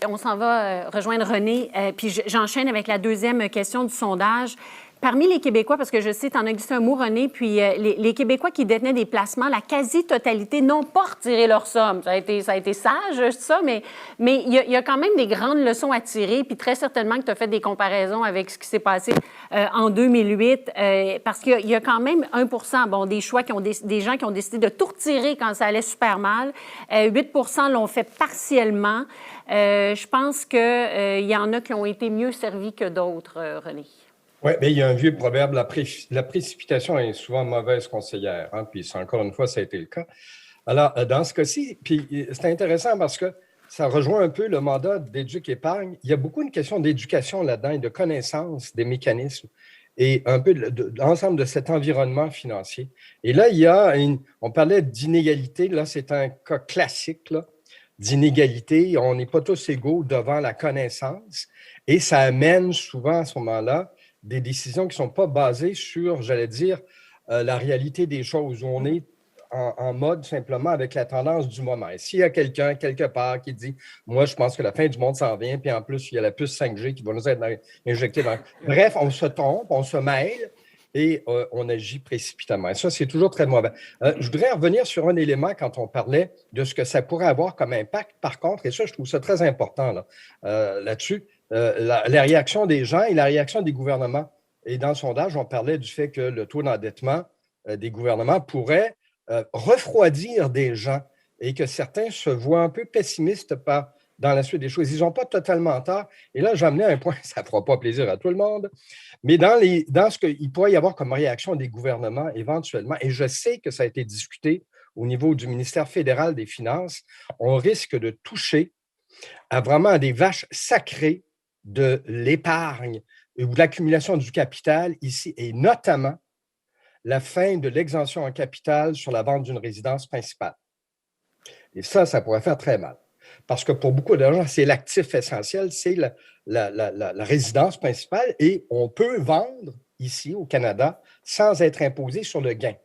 On s'en va rejoindre René, puis j'enchaîne avec la deuxième question du sondage. Parmi les Québécois, parce que je sais, tu en as glissé un mot, René, puis les Québécois qui détenaient des placements, la quasi-totalité n'ont pas retiré leur somme. Ça a été sage, ça, mais il y a quand même des grandes leçons à tirer, puis très certainement que tu as fait des comparaisons avec ce qui s'est passé en 2008, parce qu'il y a quand même 1 des choix, des gens qui ont décidé de tout retirer quand ça allait super mal. 8 l'ont fait partiellement. Je pense qu'il y en a qui ont été mieux servis que d'autres, René. Oui, mais il y a un vieux proverbe, la précipitation est souvent mauvaise conseillère, hein, puis encore une fois, ça a été le cas. Alors, dans ce cas-ci, puis c'est intéressant parce que ça rejoint un peu le mandat d'Éduc-Épargne. Il y a beaucoup une question d'éducation là-dedans et de connaissance des mécanismes et un peu de l'ensemble de cet environnement financier. Et là, on parlait d'inégalité, là, c'est un cas classique, là, d'inégalité. On n'est pas tous égaux devant la connaissance et ça amène souvent à ce moment-là des décisions qui ne sont pas basées sur, j'allais dire, la réalité des choses, où on est en mode simplement avec la tendance du moment. Et s'il y a quelqu'un, quelque part, qui dit « Moi, je pense que la fin du monde s'en vient, puis en plus, il y a la puce 5G qui va nous être injectée dans... » Bref, on se trompe, on se mêle et on agit précipitamment. Et ça, c'est toujours très mauvais. Je voudrais revenir sur un élément quand on parlait de ce que ça pourrait avoir comme impact. Par contre, et ça, je trouve ça très important là-dessus, la réaction des gens et la réaction des gouvernements. Et dans le sondage, on parlait du fait que le taux d'endettement des gouvernements pourrait refroidir des gens et que certains se voient un peu pessimistes dans la suite des choses. Ils n'ont pas totalement tort. Et là, j'ai amené un point, ça ne fera pas plaisir à tout le monde, mais dans ce qu'il pourrait y avoir comme réaction des gouvernements éventuellement, et je sais que ça a été discuté au niveau du ministère fédéral des Finances, on risque de toucher à des vaches sacrées de l'épargne ou de l'accumulation du capital ici, et notamment la fin de l'exemption en capital sur la vente d'une résidence principale. Et ça pourrait faire très mal. Parce que pour beaucoup de gens, c'est l'actif essentiel, c'est la résidence principale et on peut vendre ici au Canada sans être imposé sur le gain.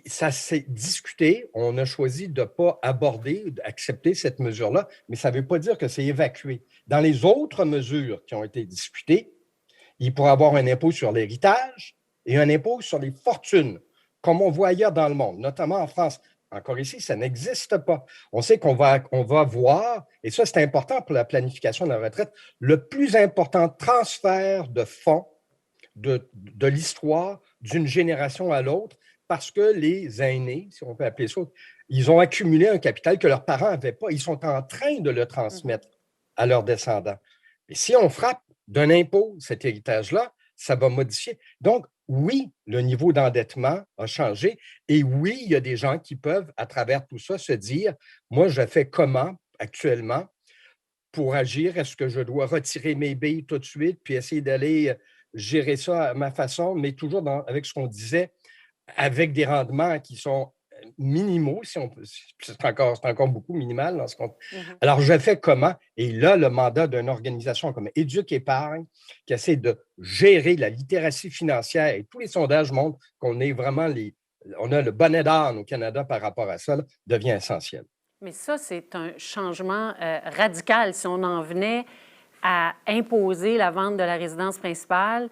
Ça s'est discuté, on a choisi de ne pas accepter cette mesure-là, mais ça ne veut pas dire que c'est évacué. Dans les autres mesures qui ont été discutées, il pourrait y avoir un impôt sur l'héritage et un impôt sur les fortunes, comme on voit ailleurs dans le monde, notamment en France. Encore ici, ça n'existe pas. On sait qu'on va voir, et ça c'est important pour la planification de la retraite, le plus important transfert de fonds de l'histoire d'une génération à l'autre, parce que les aînés, si on peut appeler ça, ils ont accumulé un capital que leurs parents n'avaient pas. Ils sont en train de le transmettre à leurs descendants. Et si on frappe d'un impôt cet héritage-là, ça va modifier. Donc, oui, le niveau d'endettement a changé et oui, il y a des gens qui peuvent, à travers tout ça, se dire, moi, je fais comment actuellement pour agir? Est-ce que je dois retirer mes billes tout de suite puis essayer d'aller gérer ça à ma façon, mais toujours avec ce qu'on disait, avec des rendements qui sont minimaux, c'est encore beaucoup minimal dans ce compte. Alors, je fais comment? Et là, le mandat d'une organisation comme Éduc-Épargne, qui essaie de gérer la littératie financière, et tous les sondages montrent qu'on est vraiment on a le bonnet d'âne au Canada par rapport à ça, là, devient essentiel. Mais ça, c'est un changement radical. Si on en venait à imposer la vente de la résidence principale,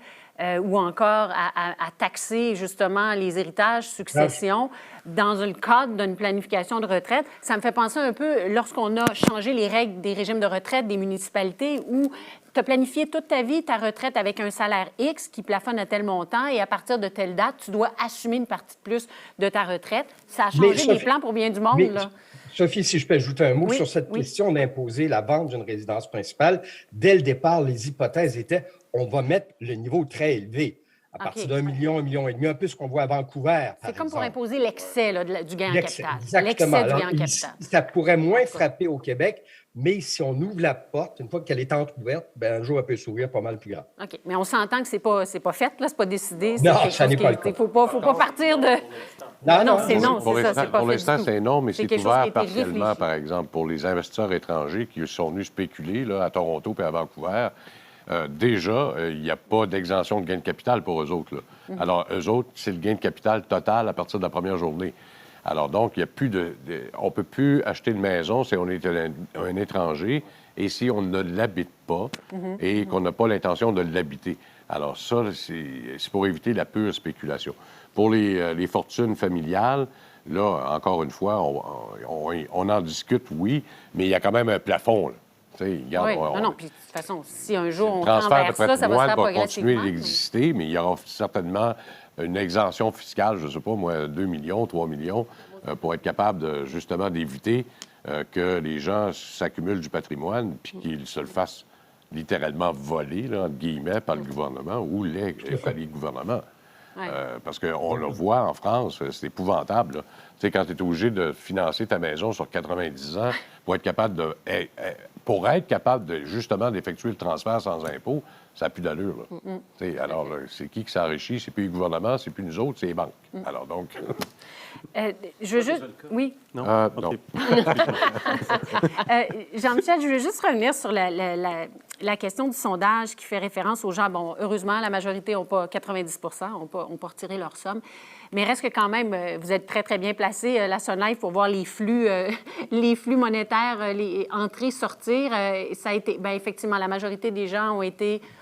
ou encore à taxer justement les héritages, successions, dans le cadre d'une planification de retraite. Ça me fait penser un peu lorsqu'on a changé les règles des régimes de retraite des municipalités où tu as planifié toute ta vie ta retraite avec un salaire X qui plafonne à tel montant et à partir de telle date, tu dois assumer une partie de plus de ta retraite. Ça a changé les plans pour bien du monde, là. Sophie, si je peux ajouter un mot sur cette question d'imposer la vente d'une résidence principale, dès le départ, les hypothèses étaient on va mettre le niveau très élevé, à partir d'1 million, 1,5 million, un peu ce qu'on voit à Vancouver. C'est comme pour imposer l'excès du gain en capital. Exactement. L'excès du gain en capital. Ça pourrait moins frapper au Québec, mais si on ouvre la porte, une fois qu'elle est entrouverte, un jour, elle peut s'ouvrir pas mal plus grand. OK. Mais on s'entend que c'est pas fait, là, c'est pas décidé. Non, ça n'est pas le cas. Il ne faut pas partir de... Pour l'instant, c'est non, mais c'est ouvert partiellement, par exemple, pour les investisseurs étrangers qui sont venus spéculer là, à Toronto et à Vancouver. Déjà, il n'y a pas d'exemption de gain de capital pour eux autres. Là. Alors, eux autres, c'est le gain de capital total à partir de la première journée. Alors, donc, il y a plus on ne peut plus acheter une maison si on est un étranger et si on ne l'habite pas et qu'on n'a pas l'intention de l'habiter. Alors, ça, c'est pour éviter la pure spéculation. Pour les fortunes familiales, là, encore une fois, on en discute, oui, mais il y a quand même un plafond, là. Puis de toute façon, si un jour on transfert de ça va se faire va continuer progressivement. d'exister, mais il y aura certainement une exemption fiscale, je ne sais pas, moi, 2 millions, 3 millions, pour être capable, justement, d'éviter que les gens s'accumulent du patrimoine puis qu'ils se le fassent littéralement volés, là, entre guillemets, par le gouvernement ou les gouvernements. Ouais. Parce qu'on le voit en France, c'est épouvantable. Là. Tu sais, quand tu es obligé de financer ta maison sur 90 ans pour être capable justement d'effectuer le transfert sans impôt, ça n'a plus d'allure. Là. Tu sais, alors, c'est qui s'enrichit? C'est plus le gouvernement, c'est plus nous autres, c'est les banques. Alors donc... je veux juste... Oui. Non? non. Jean-Michel, je veux juste revenir sur la question du sondage qui fait référence aux gens. Bon, heureusement, la majorité n'ont pas 90 n'ont pas retiré leur somme. Mais reste que quand même, vous êtes très, très bien placé, la Sun Life, pour voir les flux monétaires, les entrées, sortir. Ça a été, bien, effectivement, la majorité des gens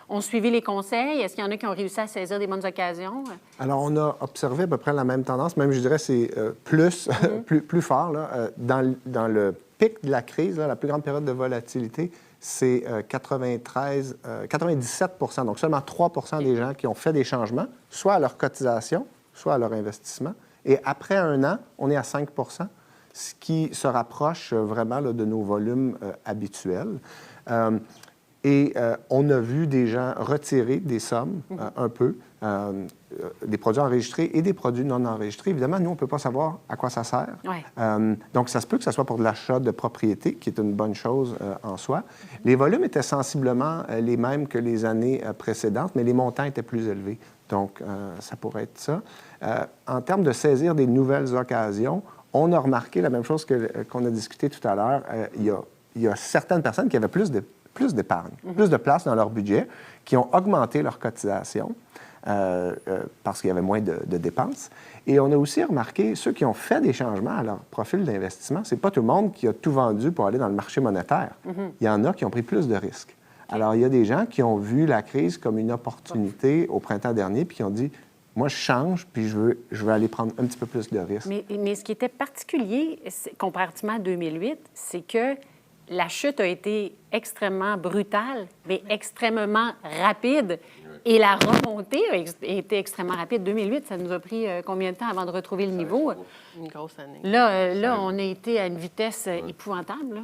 ont suivi les conseils. Est-ce qu'il y en a qui ont réussi à saisir des bonnes occasions? Alors, on a observé à peu près la même tendance, même, je dirais, c'est plus fort. Là. Dans le pic de la crise, là, la plus grande période de volatilité, c'est 97 donc seulement 3 des gens qui ont fait des changements, soit à leur cotisation, soit à leur investissement. Et après un an, on est à 5 ce qui se rapproche vraiment là, de nos volumes habituels. On a vu des gens retirer des sommes un peu, des produits enregistrés et des produits non enregistrés. Évidemment, nous, on ne peut pas savoir à quoi ça sert. Ouais. Donc, ça se peut que ce soit pour de l'achat de propriété, qui est une bonne chose en soi. Les volumes étaient sensiblement les mêmes que les années précédentes, mais les montants étaient plus élevés. Donc, ça pourrait être ça. En termes de saisir des nouvelles occasions, on a remarqué la même chose qu'on a discuté tout à l'heure. Il y a certaines personnes qui avaient plus d'épargne, plus de place dans leur budget, qui ont augmenté leur cotisation parce qu'il y avait moins de dépenses. Et on a aussi remarqué ceux qui ont fait des changements à leur profil d'investissement. Ce n'est pas tout le monde qui a tout vendu pour aller dans le marché monétaire. Il y en a qui ont pris plus de risques. Alors, il y a des gens qui ont vu la crise comme une opportunité au printemps dernier, puis qui ont dit, moi, je change, puis je veux aller prendre un petit peu plus de risques. Mais ce qui était particulier, comparativement à 2008, c'est que la chute a été extrêmement brutale, mais extrêmement rapide. Et la remontée a été extrêmement rapide. 2008, ça nous a pris combien de temps avant de retrouver le niveau? Une grosse année. Là, on a été à une vitesse épouvantable. Là.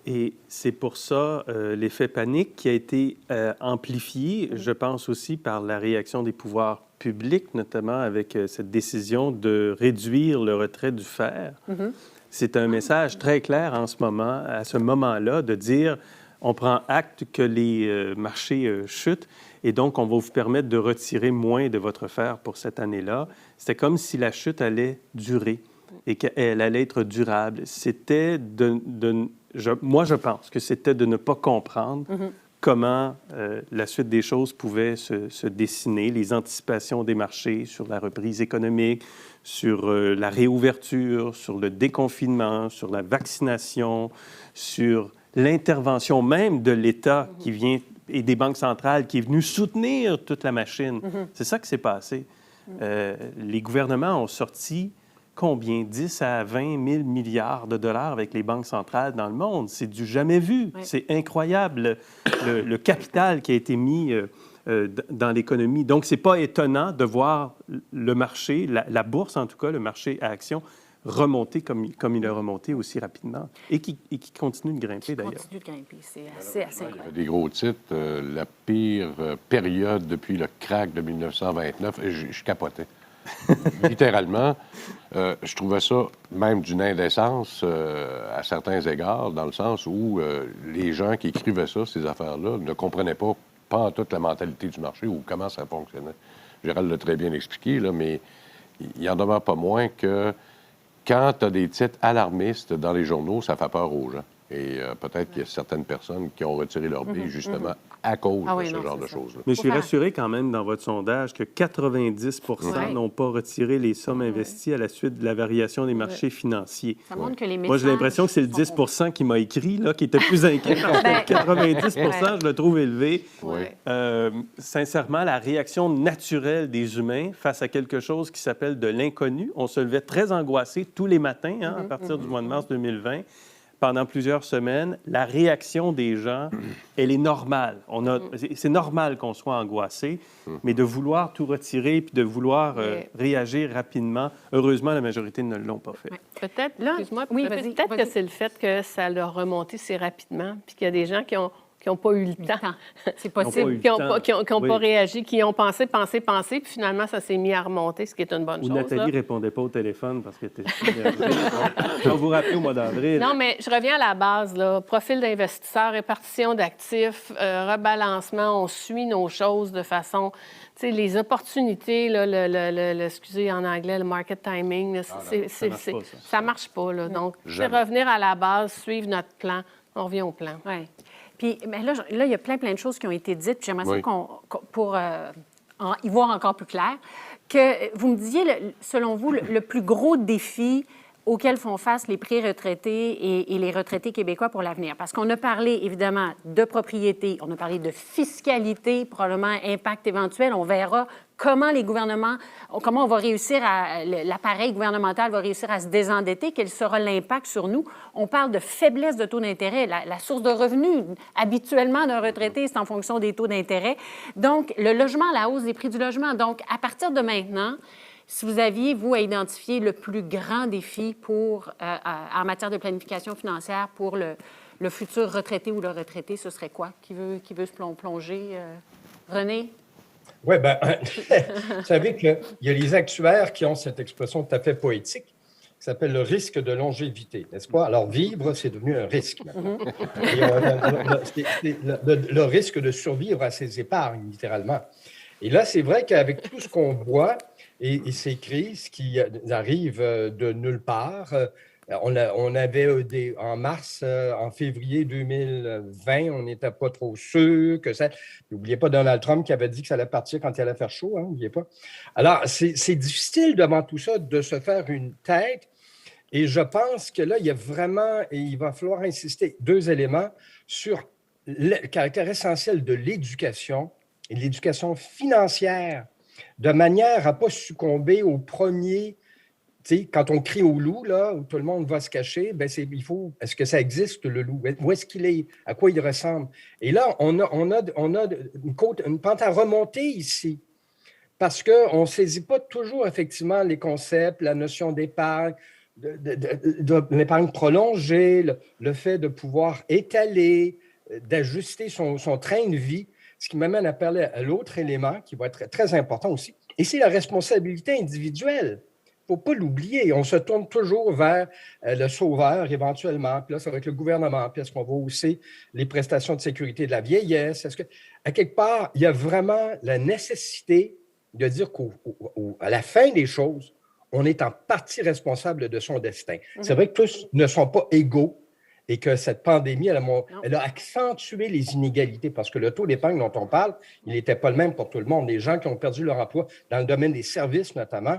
Et c'est pour ça l'effet panique qui a été amplifié, je pense aussi, par la réaction des pouvoirs publics, notamment avec cette décision de réduire le retrait du fer. C'est un message très clair en ce moment, à ce moment-là, de dire on prend acte que les marchés chutent et donc on va vous permettre de retirer moins de votre fer pour cette année-là. C'était comme si la chute allait durer et qu'elle allait être durable. C'était moi, je pense que c'était de ne pas comprendre comment la suite des choses pouvait se dessiner, les anticipations des marchés sur la reprise économique, sur la réouverture, sur le déconfinement, sur la vaccination, sur l'intervention même de l'État qui vient et des banques centrales qui est venu soutenir toute la machine. C'est ça qui s'est passé. Les gouvernements ont sorti combien? 10 à 20 000 milliards de dollars avec les banques centrales dans le monde. C'est du jamais vu. Oui. C'est incroyable, le capital qui a été mis dans l'économie. Donc, ce n'est pas étonnant de voir le marché, la bourse en tout cas, le marché à actions, remonter comme il a remonté aussi rapidement et qui continue de grimper d'ailleurs. Continue de grimper, c'est assez incroyable. Il y a des gros titres. La pire période depuis le crack de 1929, je capotais. Littéralement, je trouvais ça même d'une indécence à certains égards, dans le sens où les gens qui écrivaient ça, ces affaires-là, ne comprenaient pas en toute la mentalité du marché ou comment ça fonctionnait. Gérald l'a très bien expliqué, là, mais il en demeure pas moins que quand tu as des titres alarmistes dans les journaux, ça fait peur aux gens. Et peut-être qu'il y a certaines personnes qui ont retiré leur billet justement à cause de ce genre de choses-là. Mais je suis rassuré quand même dans votre sondage que 90 n'ont pas retiré les sommes investies à la suite de la variation des marchés financiers. Ça montre que les messages... Moi, j'ai l'impression que c'est le 10 qui m'a écrit, là, qui était plus inquiet. 90 je le trouve élevé. Sincèrement, la réaction naturelle des humains face à quelque chose qui s'appelle de l'inconnu, on se levait très angoissé tous les matins à partir du mois de mars 2020. Pendant plusieurs semaines, la réaction des gens, elle est normale. C'est normal qu'on soit angoissé, mais de vouloir tout retirer puis de vouloir réagir rapidement, heureusement, la majorité ne l'ont pas fait. Peut-être, excuse-moi, peut-être que c'est le fait que ça leur remonté si rapidement, puis qu'il y a des gens qui ont qui n'ont pas eu le temps. C'est possible. Qui n'ont pas réagi, qui ont pensé, puis finalement, ça s'est mis à remonter, ce qui est une bonne chose. Nathalie ne répondait pas au téléphone parce qu'elle était Je vais vous rappeler au mois d'avril. Non, mais je reviens à la base, là. Profil d'investisseur, répartition d'actifs, rebalancement, on suit nos choses de façon... Tu sais, les opportunités, là, excusez en anglais, le market timing, là, ça marche pas, là. Donc, c'est revenir à la base, suivre notre plan. On revient au plan. Oui. Puis mais là, il y a plein de choses qui ont été dites. Puis j'aimerais ça pour y voir encore plus clair, que vous me disiez, selon vous, le plus gros défi auxquels font face les pré-retraités et les retraités québécois pour l'avenir. Parce qu'on a parlé, évidemment, de propriété, on a parlé de fiscalité, probablement impact éventuel. On verra comment on va réussir l'appareil gouvernemental va réussir à se désendetter, quel sera l'impact sur nous. On parle de faiblesse de taux d'intérêt. La source de revenus, habituellement, d'un retraité, c'est en fonction des taux d'intérêt. Donc, le logement, la hausse des prix du logement. Donc, à partir de maintenant, si vous aviez, vous, à identifier le plus grand défi en matière de planification financière pour le futur retraité ou le retraité, ce serait quoi? Qui veut se plonger? René? Oui, bien, vous savez qu'il y a les actuaires qui ont cette expression tout à fait poétique qui s'appelle le risque de longévité, n'est-ce pas? Alors, vivre, c'est devenu un risque maintenant. Et le risque de survivre à ses épargnes, littéralement. Et là, c'est vrai qu'avec tout ce qu'on voit et ces crises qui arrivent de nulle part, on avait en mars, en février 2020, on n'était pas trop sûr que ça... N'oubliez pas Donald Trump qui avait dit que ça allait partir quand il allait faire chaud, hein, n'oubliez pas. Alors, c'est difficile devant tout ça de se faire une tête. Et je pense que là, il y a vraiment, et il va falloir insister, 2 éléments sur le caractère essentiel de l'éducation et de l'éducation financière, de manière à ne pas succomber au premier, tu sais, quand on crie au loup, là, où tout le monde va se cacher, bien, est-ce que ça existe, le loup? Où est-ce qu'il est? À quoi il ressemble? Et là, on a une pente à remonter ici, parce qu'on ne saisit pas toujours, effectivement, les concepts, la notion d'épargne, de l'épargne prolongée, le fait de pouvoir étaler, d'ajuster son train de vie, ce qui m'amène à parler à l'autre élément qui va être très important aussi, et c'est la responsabilité individuelle. Il ne faut pas l'oublier. On se tourne toujours vers le sauveur éventuellement, puis là, ça va être le gouvernement, puis est-ce qu'on va hausser les prestations de sécurité de la vieillesse? Est-ce que, à quelque part, il y a vraiment la nécessité de dire qu'à la fin des choses, on est en partie responsable de son destin. C'est vrai que tous ne sont pas égaux et que cette pandémie, elle a accentué les inégalités parce que le taux d'épargne dont on parle, il n'était pas le même pour tout le monde. Les gens qui ont perdu leur emploi dans le domaine des services notamment,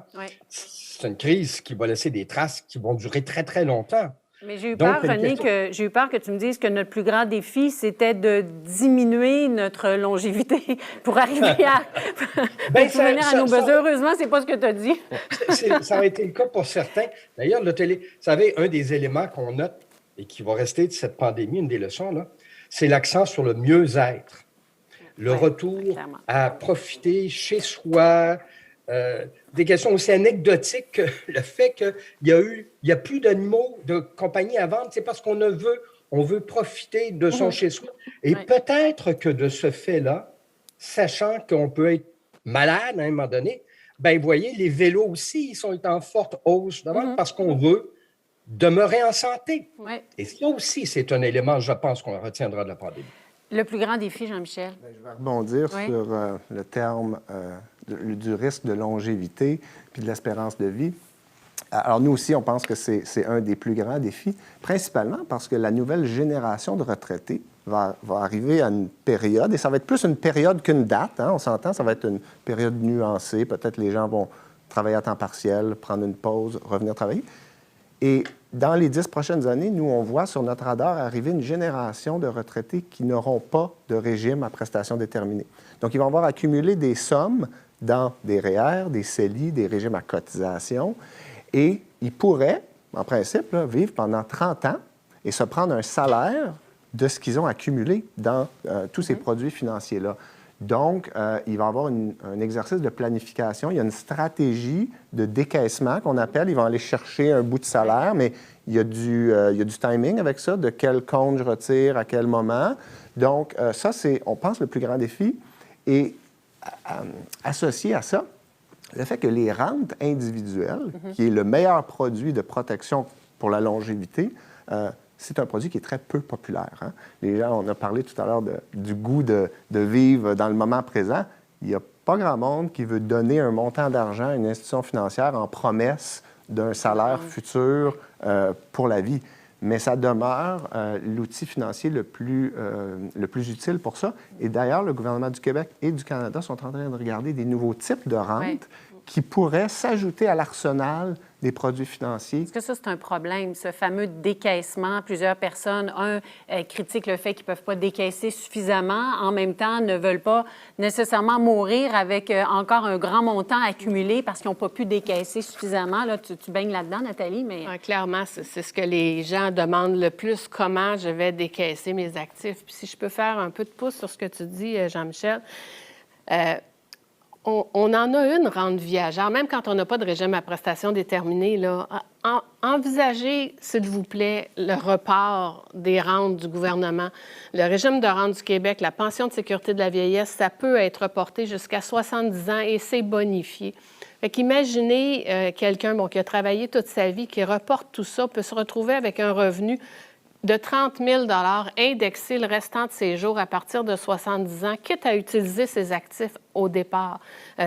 c'est une crise qui va laisser des traces qui vont durer très, très longtemps. Mais j'ai eu peur, René, que tu me dises que notre plus grand défi, c'était de diminuer notre longévité pour arriver à subvenir à nos besoins. Heureusement, ce n'est pas ce que tu as dit. Ça a été le cas pour certains. D'ailleurs, vous savez, un des éléments qu'on note et qui va rester de cette pandémie, une des leçons, là, c'est l'accent sur le mieux-être. Le retour à profiter chez soi, des questions aussi anecdotiques que le fait qu'il y a plus d'animaux de compagnie à vendre, c'est parce qu'on veut profiter de son chez-soi. Et peut-être que de ce fait-là, sachant qu'on peut être malade à un moment donné, bien, vous voyez, les vélos aussi, ils sont en forte hausse, parce qu'on veut demeurer en santé. Et ça aussi, c'est un élément, je pense, qu'on retiendra de la pandémie. Le plus grand défi, Jean-Michel? Je vais rebondir sur le terme du risque de longévité puis de l'espérance de vie. Alors, nous aussi, on pense que c'est un des plus grands défis, principalement parce que la nouvelle génération de retraités va arriver à une période, et ça va être plus une période qu'une date, hein, on s'entend, ça va être une période nuancée. Peut-être les gens vont travailler à temps partiel, prendre une pause, revenir travailler. Et dans les 10 prochaines années, nous, on voit sur notre radar arriver une génération de retraités qui n'auront pas de régime à prestations déterminées. Donc, ils vont avoir accumulé des sommes dans des REER, des CELI, des régimes à cotisation, et ils pourraient, en principe, là, vivre pendant 30 ans et se prendre un salaire de ce qu'ils ont accumulé dans tous ces produits financiers-là. Donc, il va y avoir un exercice de planification. Il y a une stratégie de décaissement qu'on appelle. Ils vont aller chercher un bout de salaire, mais il y a du timing avec ça, de quel compte je retire, à quel moment. Donc, ça, c'est, on pense, le plus grand défi. Et associé à ça, le fait que les rentes individuelles, qui est le meilleur produit de protection pour la longévité, c'est un produit qui est très peu populaire. Hein? Les gens, on a parlé tout à l'heure du goût de vivre dans le moment présent. Il n'y a pas grand monde qui veut donner un montant d'argent à une institution financière en promesse d'un salaire futur pour la vie. Mais ça demeure l'outil financier le plus utile pour ça. Et d'ailleurs, le gouvernement du Québec et du Canada sont en train de regarder des nouveaux types de rentes qui pourraient s'ajouter à l'arsenal des produits financiers. Est-ce que ça, c'est un problème, ce fameux décaissement? Plusieurs personnes, critiquent le fait qu'ils ne peuvent pas décaisser suffisamment, en même temps ne veulent pas nécessairement mourir avec encore un grand montant accumulé parce qu'ils n'ont pas pu décaisser suffisamment. Là, tu baignes là-dedans, Nathalie, mais... Clairement, c'est ce que les gens demandent le plus, comment je vais décaisser mes actifs. Puis si je peux faire un peu de pouce sur ce que tu dis, Jean-Michel, on en a une rente viagère, même quand on n'a pas de régime à prestations déterminées. Là, envisagez, s'il vous plaît, le report des rentes du gouvernement. Le régime de rente du Québec, la pension de sécurité de la vieillesse, ça peut être reporté jusqu'à 70 ans et c'est bonifié. Fait qu'imaginez quelqu'un qui a travaillé toute sa vie, qui reporte tout ça, peut se retrouver avec un revenu de 30 000 indexé le restant de ses jours à partir de 70 ans, quitte à utiliser ses actifs au départ,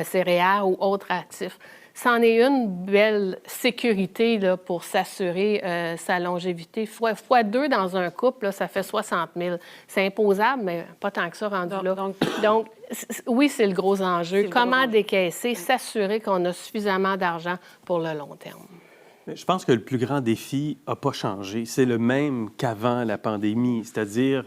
ses REER ou autres actifs. C'en est une belle sécurité là, pour s'assurer sa longévité. Fois 2 dans un couple, là, ça fait 60 000. C'est imposable, mais pas tant que ça rendu là. Donc, oui, c'est le gros enjeu. Comment décaisser, s'assurer qu'on a suffisamment d'argent pour le long terme? Je pense que le plus grand défi n'a pas changé. C'est le même qu'avant la pandémie, c'est-à-dire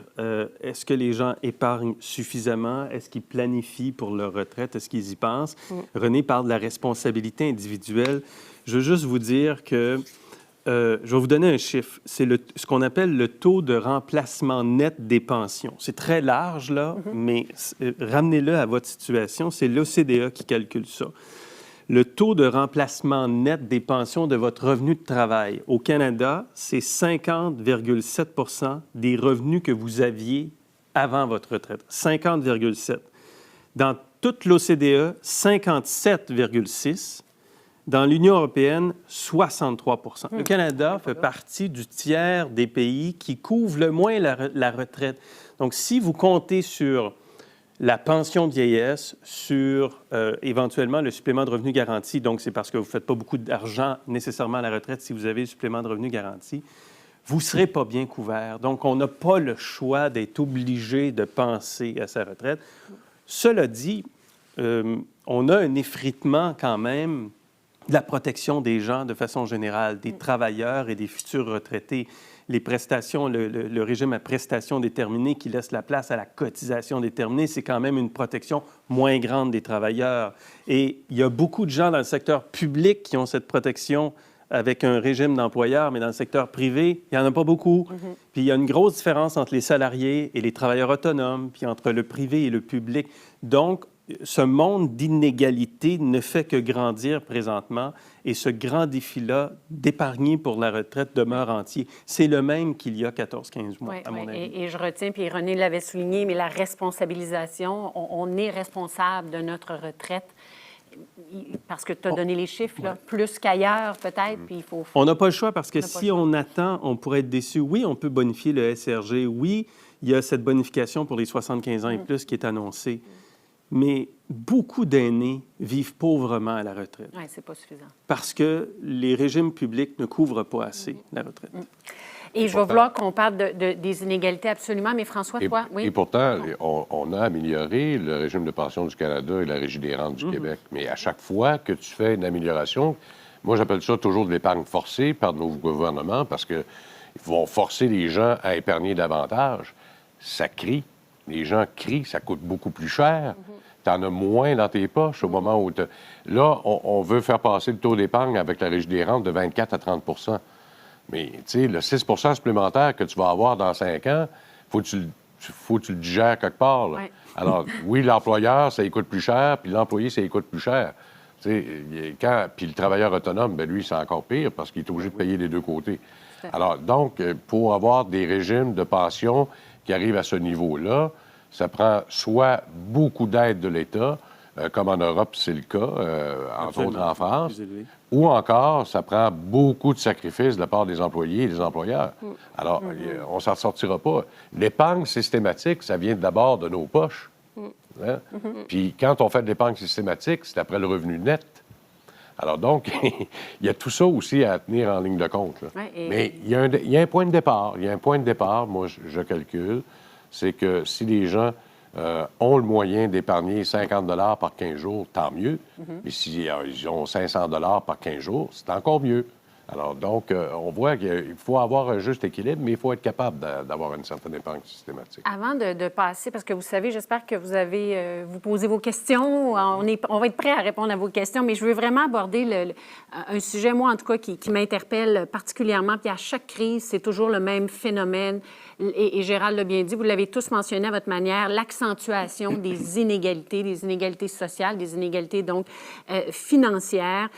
est-ce que les gens épargnent suffisamment? Est-ce qu'ils planifient pour leur retraite? Est-ce qu'ils y pensent? René parle de la responsabilité individuelle. Je veux juste vous dire que je vais vous donner un chiffre. C'est ce qu'on appelle le taux de remplacement net des pensions. C'est très large, là, mais ramenez-le à votre situation. C'est l'OCDE qui calcule ça. Le taux de remplacement net des pensions de votre revenu de travail au Canada, c'est 50,7 % des revenus que vous aviez avant votre retraite. 50,7 %. Dans toute l'OCDE, 57,6 %. Dans l'Union européenne, 63 %. Le Canada fait partie du tiers des pays qui couvrent le moins la retraite. Donc, si vous comptez sur la pension de vieillesse, sur éventuellement le supplément de revenu garanti. Donc, c'est parce que vous ne faites pas beaucoup d'argent nécessairement à la retraite si vous avez le supplément de revenu garanti. Vous ne serez pas bien couvert. Donc, on n'a pas le choix d'être obligé de penser à sa retraite. Cela dit, on a un effritement quand même de la protection des gens de façon générale, des travailleurs et des futurs retraités. Les prestations, le régime à prestations déterminées qui laisse la place à la cotisation déterminée, c'est quand même une protection moins grande des travailleurs. Et il y a beaucoup de gens dans le secteur public qui ont cette protection avec un régime d'employeur, mais dans le secteur privé, il n'y en a pas beaucoup. Puis il y a une grosse différence entre les salariés et les travailleurs autonomes, puis entre le privé et le public. Donc, ce monde d'inégalité ne fait que grandir présentement et ce grand défi-là d'épargner pour la retraite demeure entier. C'est le même qu'il y a 14-15 mois, à mon avis. Et je retiens, puis René l'avait souligné, mais la responsabilisation, on est responsable de notre retraite parce que tu as donné les chiffres, là, plus qu'ailleurs peut-être, puis il faut... On n'a pas le choix parce que si on attend, on pourrait être déçu. Oui, on peut bonifier le SRG. Oui, il y a cette bonification pour les 75 ans et plus qui est annoncée. Mais beaucoup d'aînés vivent pauvrement à la retraite. Oui, c'est pas suffisant. Parce que les régimes publics ne couvrent pas assez la retraite. Et je vais vouloir qu'on parle des inégalités absolument, mais François, toi, oui? Et pourtant, on a amélioré le régime de pension du Canada et la Régie des rentes du Québec. Mais à chaque fois que tu fais une amélioration, moi, j'appelle ça toujours de l'épargne forcée par nos gouvernements parce qu'ils vont forcer les gens à épargner davantage. Ça crie. Les gens crient, ça coûte beaucoup plus cher. Tu en as moins dans tes poches au moment où... Là, on veut faire passer le taux d'épargne avec la Régie des rentes de 24 à 30 % Mais, tu sais, le 6 supplémentaire que tu vas avoir dans 5 ans, faut que tu faut que tu le digères quelque part. Là. Ouais. Alors, oui, l'employeur, ça lui coûte plus cher, puis l'employé, ça lui coûte plus cher. Puis le travailleur autonome, ben lui, c'est encore pire parce qu'il est obligé de payer des deux côtés. Alors, donc, pour avoir des régimes de pension qui arrivent à ce niveau-là, ça prend soit beaucoup d'aide de l'État, comme en Europe, c'est le cas, entre autres en France, ou encore, ça prend beaucoup de sacrifices de la part des employés et des employeurs. Alors, on ne s'en sortira pas. L'épargne systématique, ça vient d'abord de nos poches. Hein? Puis quand on fait de l'épargne systématique, c'est après le revenu net. Alors donc, il y a tout ça aussi à tenir en ligne de compte. Là. Ouais, Mais il y a un point de départ. Il y a un point de départ, moi, je calcule, c'est que si les gens ont le moyen d'épargner 50 $ par 15 jours, tant mieux. Mais s'ils ont 500 $ par 15 jours, c'est encore mieux. Alors donc, on voit qu'il faut avoir un juste équilibre, mais il faut être capable d'avoir une certaine épargne systématique. Avant de passer, parce que vous savez, j'espère que vous avez vous posez vos questions. On va être prêt à répondre à vos questions, mais je veux vraiment aborder un sujet, moi en tout cas, qui m'interpelle particulièrement. Puis à chaque crise, c'est toujours le même phénomène. Et Gérald l'a bien dit, vous l'avez tous mentionné à votre manière, l'accentuation des inégalités sociales, des inégalités donc financières.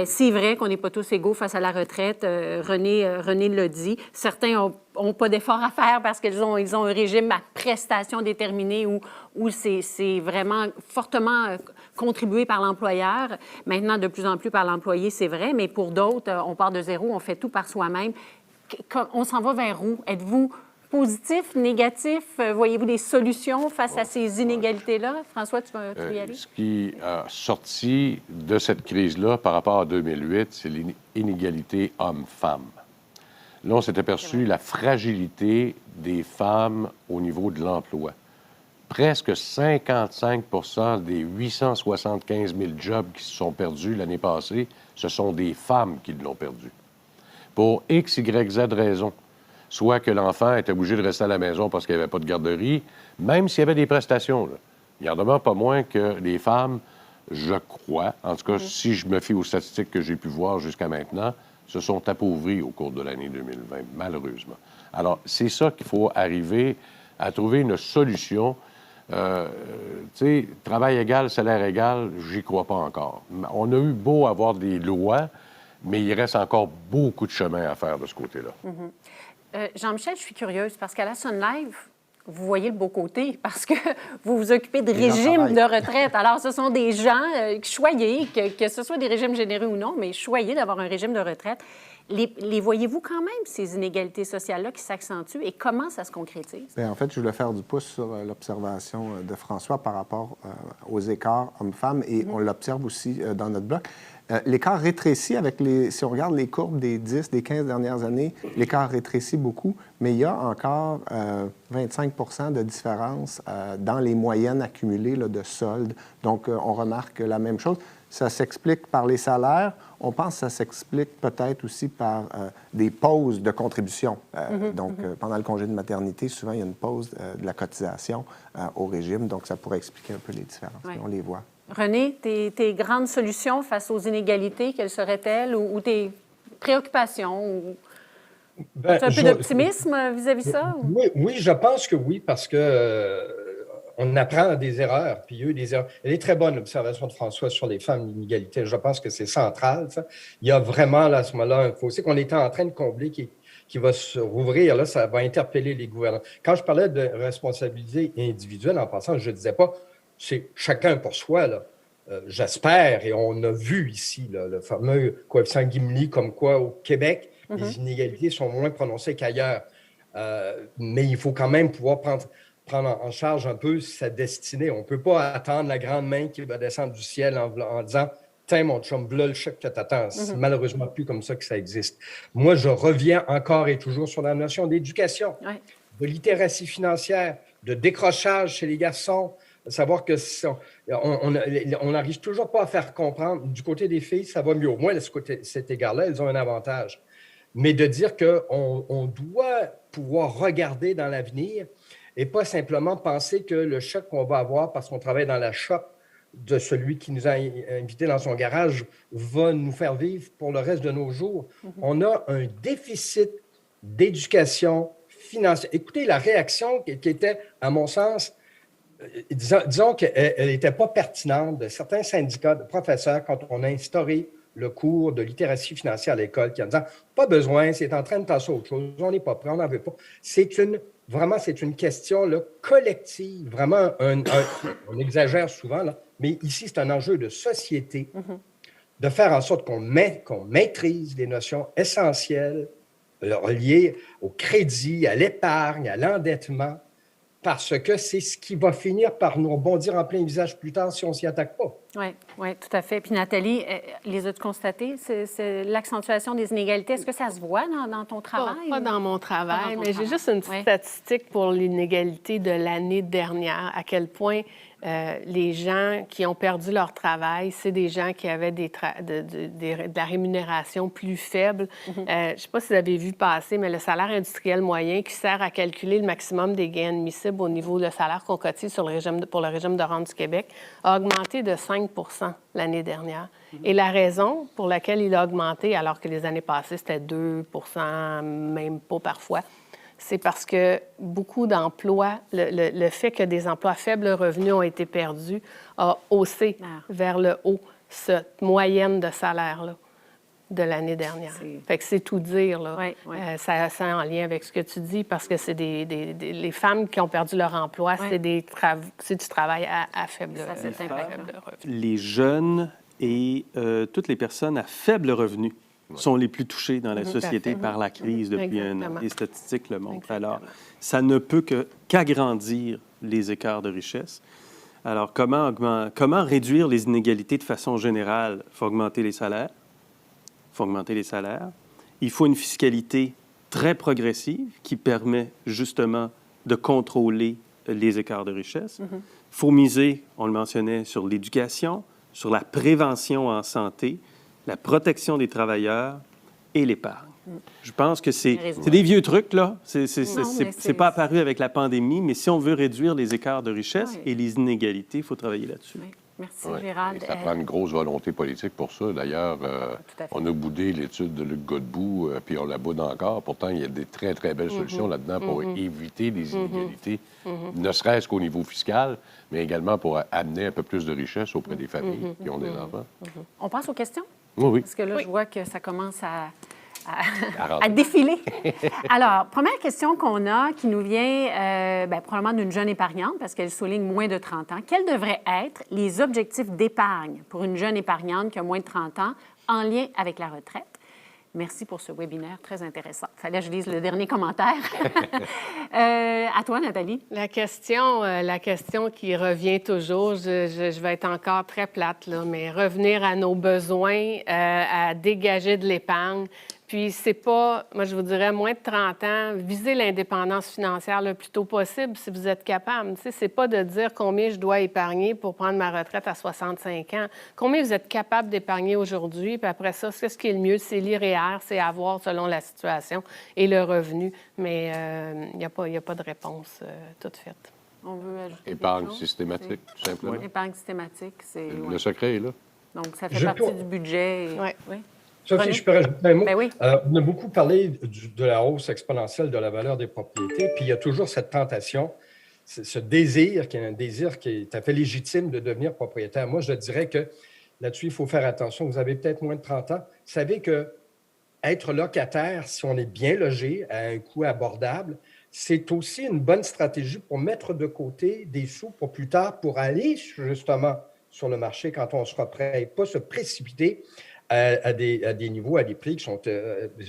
C'est vrai qu'on n'est pas tous égaux face à la retraite. René l'a dit. Certains n'ont pas d'efforts à faire parce qu'ils ont un régime à prestations déterminées où c'est vraiment fortement contribué par l'employeur. Maintenant, de plus en plus par l'employé, c'est vrai, mais pour d'autres, on part de zéro, on fait tout par soi-même. On s'en va vers où? Êtes-vous positif, négatif? Voyez-vous des solutions face à ces inégalités-là? François, tu veux y aller? Ce qui a sorti de cette crise-là par rapport à 2008, c'est l'inégalité homme-femme. Là, on s'est aperçu la fragilité des femmes au niveau de l'emploi. Presque 55 des 875 000 jobs qui se sont perdus l'année passée, ce sont des femmes qui l'ont perdu. Pour X, Y, Z raisons. Soit que l'enfant était obligé de rester à la maison parce qu'il n'y avait pas de garderie, même s'il y avait des prestations. Là. Il en demeure pas moins que les femmes, je crois, en tout cas, si je me fie aux statistiques que j'ai pu voir jusqu'à maintenant, se sont appauvries au cours de l'année 2020, malheureusement. Alors, c'est ça qu'il faut arriver à trouver une solution. Tu sais, travail égal, salaire égal, j'y crois pas encore. On a eu beau avoir des lois, mais il reste encore beaucoup de chemin à faire de ce côté-là. Jean-Michel, je suis curieuse parce qu'à la Sun Live, vous voyez le beau côté parce que vous vous occupez de régimes de retraite. Alors, ce sont des gens choyés, que ce soit des régimes généreux ou non, mais choyés d'avoir un régime de retraite. Les voyez-vous quand même, ces inégalités sociales-là qui s'accentuent, et comment ça se concrétise? Bien, en fait, je voulais faire du pouce sur l'observation de François par rapport aux écarts hommes-femmes, et on l'observe aussi dans notre bloc. L'écart rétrécit si on regarde les courbes des 10, des 15 dernières années, l'écart rétrécit beaucoup, mais il y a encore 25 % de différence dans les moyennes accumulées là, de soldes. Donc, on remarque la même chose. Ça s'explique par les salaires. On pense que ça s'explique peut-être aussi par des pauses de contribution. Donc, pendant le congé de maternité, souvent, il y a une pause de la cotisation au régime. Donc, ça pourrait expliquer un peu les différences. Ouais. On les voit. René, tes grandes solutions face aux inégalités, quelles seraient-elles? Ou tes préoccupations? Ben, un peu d'optimisme vis-à-vis ça? Oui, je pense que oui, parce que on apprend des erreurs, puis il y a eu des erreurs. Elle est très bonne, l'observation de François sur les femmes, l'inégalité. Je pense que c'est central, ça. Il y a vraiment, là, à ce moment-là, un fossé qu'on était en train de combler qui va se rouvrir. Là, ça va interpeller les gouvernements. Quand je parlais de responsabilité individuelle, en passant, je ne disais pas c'est chacun pour soi, là. J'espère, et on a vu ici là, le fameux coefficient Gimli, comme quoi au Québec, les inégalités sont moins prononcées qu'ailleurs. Mais il faut quand même pouvoir prendre en charge un peu sa destinée. On ne peut pas attendre la grande main qui va descendre du ciel en disant « Tiens, mon chum, bleu, le chèque que t'attends. » C'est malheureusement plus comme ça que ça existe. Moi, je reviens encore et toujours sur la notion d'éducation, de littératie financière, de décrochage chez les garçons, savoir que on n'arrive toujours pas à faire comprendre. Du côté des filles, ça va mieux. Au moins, de cet égard-là, elles ont un avantage. Mais de dire qu'on doit pouvoir regarder dans l'avenir et pas simplement penser que le choc qu'on va avoir parce qu'on travaille dans la shop de celui qui nous a invités dans son garage va nous faire vivre pour le reste de nos jours. On a un déficit d'éducation financière. Écoutez la réaction qui était, à mon sens, disons qu'elle n'était pas pertinente de certains syndicats de professeurs quand on a instauré le cours de littératie financière à l'école, qui en disant « pas besoin, c'est en train de passer à autre chose, on n'est pas prêt, on n'en veut pas ». C'est une question là, collective, vraiment, on exagère souvent, là, mais ici, c'est un enjeu de société, de faire en sorte qu'on maîtrise les notions essentielles reliées au crédit, à l'épargne, à l'endettement, parce que c'est ce qui va finir par nous rebondir en plein visage plus tard si on ne s'y attaque pas. Oui, tout à fait. Puis Nathalie, les as-tu constatés? C'est l'accentuation des inégalités. Est-ce que ça se voit dans ton travail? Pas dans mon travail, mais j'ai juste une petite Oui. statistique pour l'inégalité de l'année dernière, à quel point les gens qui ont perdu leur travail, c'est des gens qui avaient de la rémunération plus faible. Je ne sais pas si vous avez vu passer, mais le salaire industriel moyen qui sert à calculer le maximum des gains admissibles au niveau du salaire qu'on cotise pour le régime de rente du Québec a augmenté de 5 l'année dernière. Et la raison pour laquelle il a augmenté, alors que les années passées, c'était 2 même pas parfois, c'est parce que beaucoup d'emplois, le fait que des emplois à faible revenu ont été perdus, a haussé vers le haut cette moyenne de salaire-là de l'année dernière. Fait que c'est tout dire, là. Ça est en lien avec ce que tu dis, parce que c'est les femmes qui ont perdu leur emploi, c'est du travail à faible revenu. Les jeunes et toutes les personnes à faible revenu sont les plus touchés dans la société par la crise depuis un an. Les statistiques le montrent. Alors, ça ne peut qu'agrandir les écarts de richesse. Alors, comment réduire les inégalités de façon générale? Il faut augmenter les salaires. Il faut une fiscalité très progressive qui permet justement de contrôler les écarts de richesse. Il faut miser, on le mentionnait, sur l'éducation, sur la prévention en santé, la protection des travailleurs et l'épargne. Je pense que c'est des vieux trucs, là. C'est pas apparu avec la pandémie, mais si on veut réduire les écarts de richesse et les inégalités, il faut travailler là-dessus. Merci, Gérald. Ça prend une grosse volonté politique pour ça. D'ailleurs, on a boudé l'étude de Luc Godbout, puis on la boude encore. Pourtant, il y a des très, très belles solutions là-dedans pour éviter les inégalités, ne serait-ce qu'au niveau fiscal, mais également pour amener un peu plus de richesse auprès des familles qui ont des enfants. On passe aux questions? Oui. Parce que là, je vois que ça commence à défiler. Alors, première question qu'on a, qui nous vient probablement d'une jeune épargnante, parce qu'elle souligne moins de 30 ans. Quels devraient être les objectifs d'épargne pour une jeune épargnante qui a moins de 30 ans en lien avec la retraite? Merci pour ce webinaire très intéressant. Il fallait que je lise le dernier commentaire. À toi, Nathalie. La question qui revient toujours, je vais être encore très plate, là, mais revenir à nos besoins, à dégager de l'épargne. Puis, c'est pas, moi, je vous dirais, moins de 30 ans, viser l'indépendance financière le plus tôt possible si vous êtes capable. Tu sais, c'est pas de dire combien je dois épargner pour prendre ma retraite à 65 ans. Combien vous êtes capable d'épargner aujourd'hui, puis après ça, ce qui est le mieux, c'est l'IREER, c'est avoir selon la situation et le revenu. Mais il n'y a pas de réponse toute faite. On veut ajouter épargne systématique, tout simplement. Épargne systématique, c'est... Le secret est là. Donc, ça fait partie du budget. Oui. Sophie, je peux rajouter un mot? Ben oui. On a beaucoup parlé de la hausse exponentielle de la valeur des propriétés, puis il y a toujours cette tentation, ce désir, qui est un désir qui est tout à fait légitime de devenir propriétaire. Moi, je dirais que là-dessus, il faut faire attention. Vous avez peut-être moins de 30 ans. Vous savez que être locataire, si on est bien logé, à un coût abordable, c'est aussi une bonne stratégie pour mettre de côté des sous pour plus tard, pour aller justement sur le marché quand on sera prêt et pas se précipiter à des niveaux, à des prix qui sont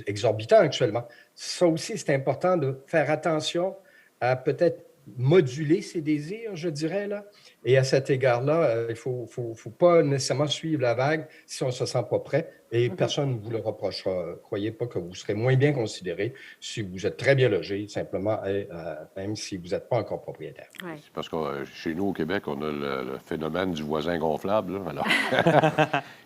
exorbitants actuellement. Ça aussi, c'est important de faire attention à peut-être moduler ses désirs, je dirais, là. Et à cet égard-là, il ne faut pas nécessairement suivre la vague si on ne se sent pas prêt. Et personne ne vous le reprochera. Croyez pas que vous serez moins bien considéré si vous êtes très bien logé, simplement, même si vous n'êtes pas encore propriétaire. Ouais. C'est parce que chez nous, au Québec, on a le phénomène du voisin gonflable. Là. Alors,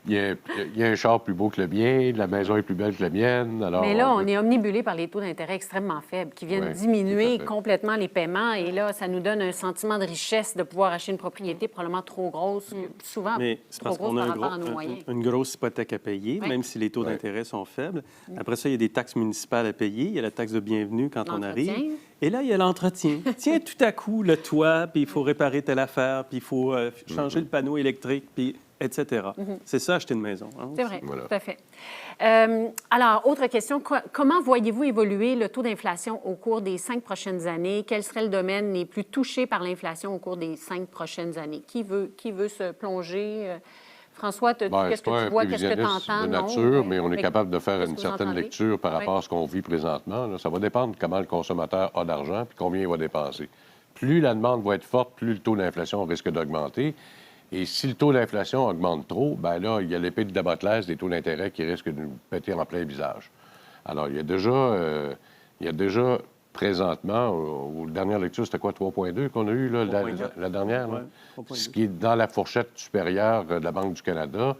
il y a un char plus beau que le mien, la maison est plus belle que la mienne. Alors, mais là, on est omnibulé par les taux d'intérêt extrêmement faibles qui viennent diminuer complètement les paiements. Et là, ça nous donne un sentiment de richesse de pouvoir acheter une propriété propriété probablement trop grosse, souvent Mais c'est trop parce grosse qu'on a par rapport à nos moyens. une grosse hypothèque à payer, Oui. même si les taux d'intérêt sont faibles. Après ça, il y a des taxes municipales à payer. Il y a la taxe de bienvenue quand on L'entretien. arrive. Et là, il y a l'entretien. Tiens, tout à coup, le toit, puis il faut réparer telle affaire, puis il faut changer le panneau électrique, puis etc. C'est ça, acheter une maison. Hein, C'est vrai, Voilà. tout à fait. Alors, autre question. Comment voyez-vous évoluer le taux d'inflation au cours des 5 prochaines années? Quel serait le domaine les plus touchés par l'inflation au cours des 5 prochaines années? Qui veut se plonger? François, qu'est-ce que tu vois? Qu'est-ce que tu entends? De nature, mais on est capable de faire une certaine lecture par rapport à ce qu'on vit présentement. Là. Ça va dépendre de comment le consommateur a d'argent puis combien il va dépenser. Plus la demande va être forte, plus le taux d'inflation risque d'augmenter. Et si le taux d'inflation augmente trop, bien là, il y a l'épée de Damoclès des taux d'intérêt qui risquent de nous péter en plein visage. Alors, il y a déjà présentement, aux dernières lectures, c'était quoi, 3,2 qu'on a eu, là, la dernière? Là? Ouais, 3,2. Ce qui est dans la fourchette supérieure de la Banque du Canada,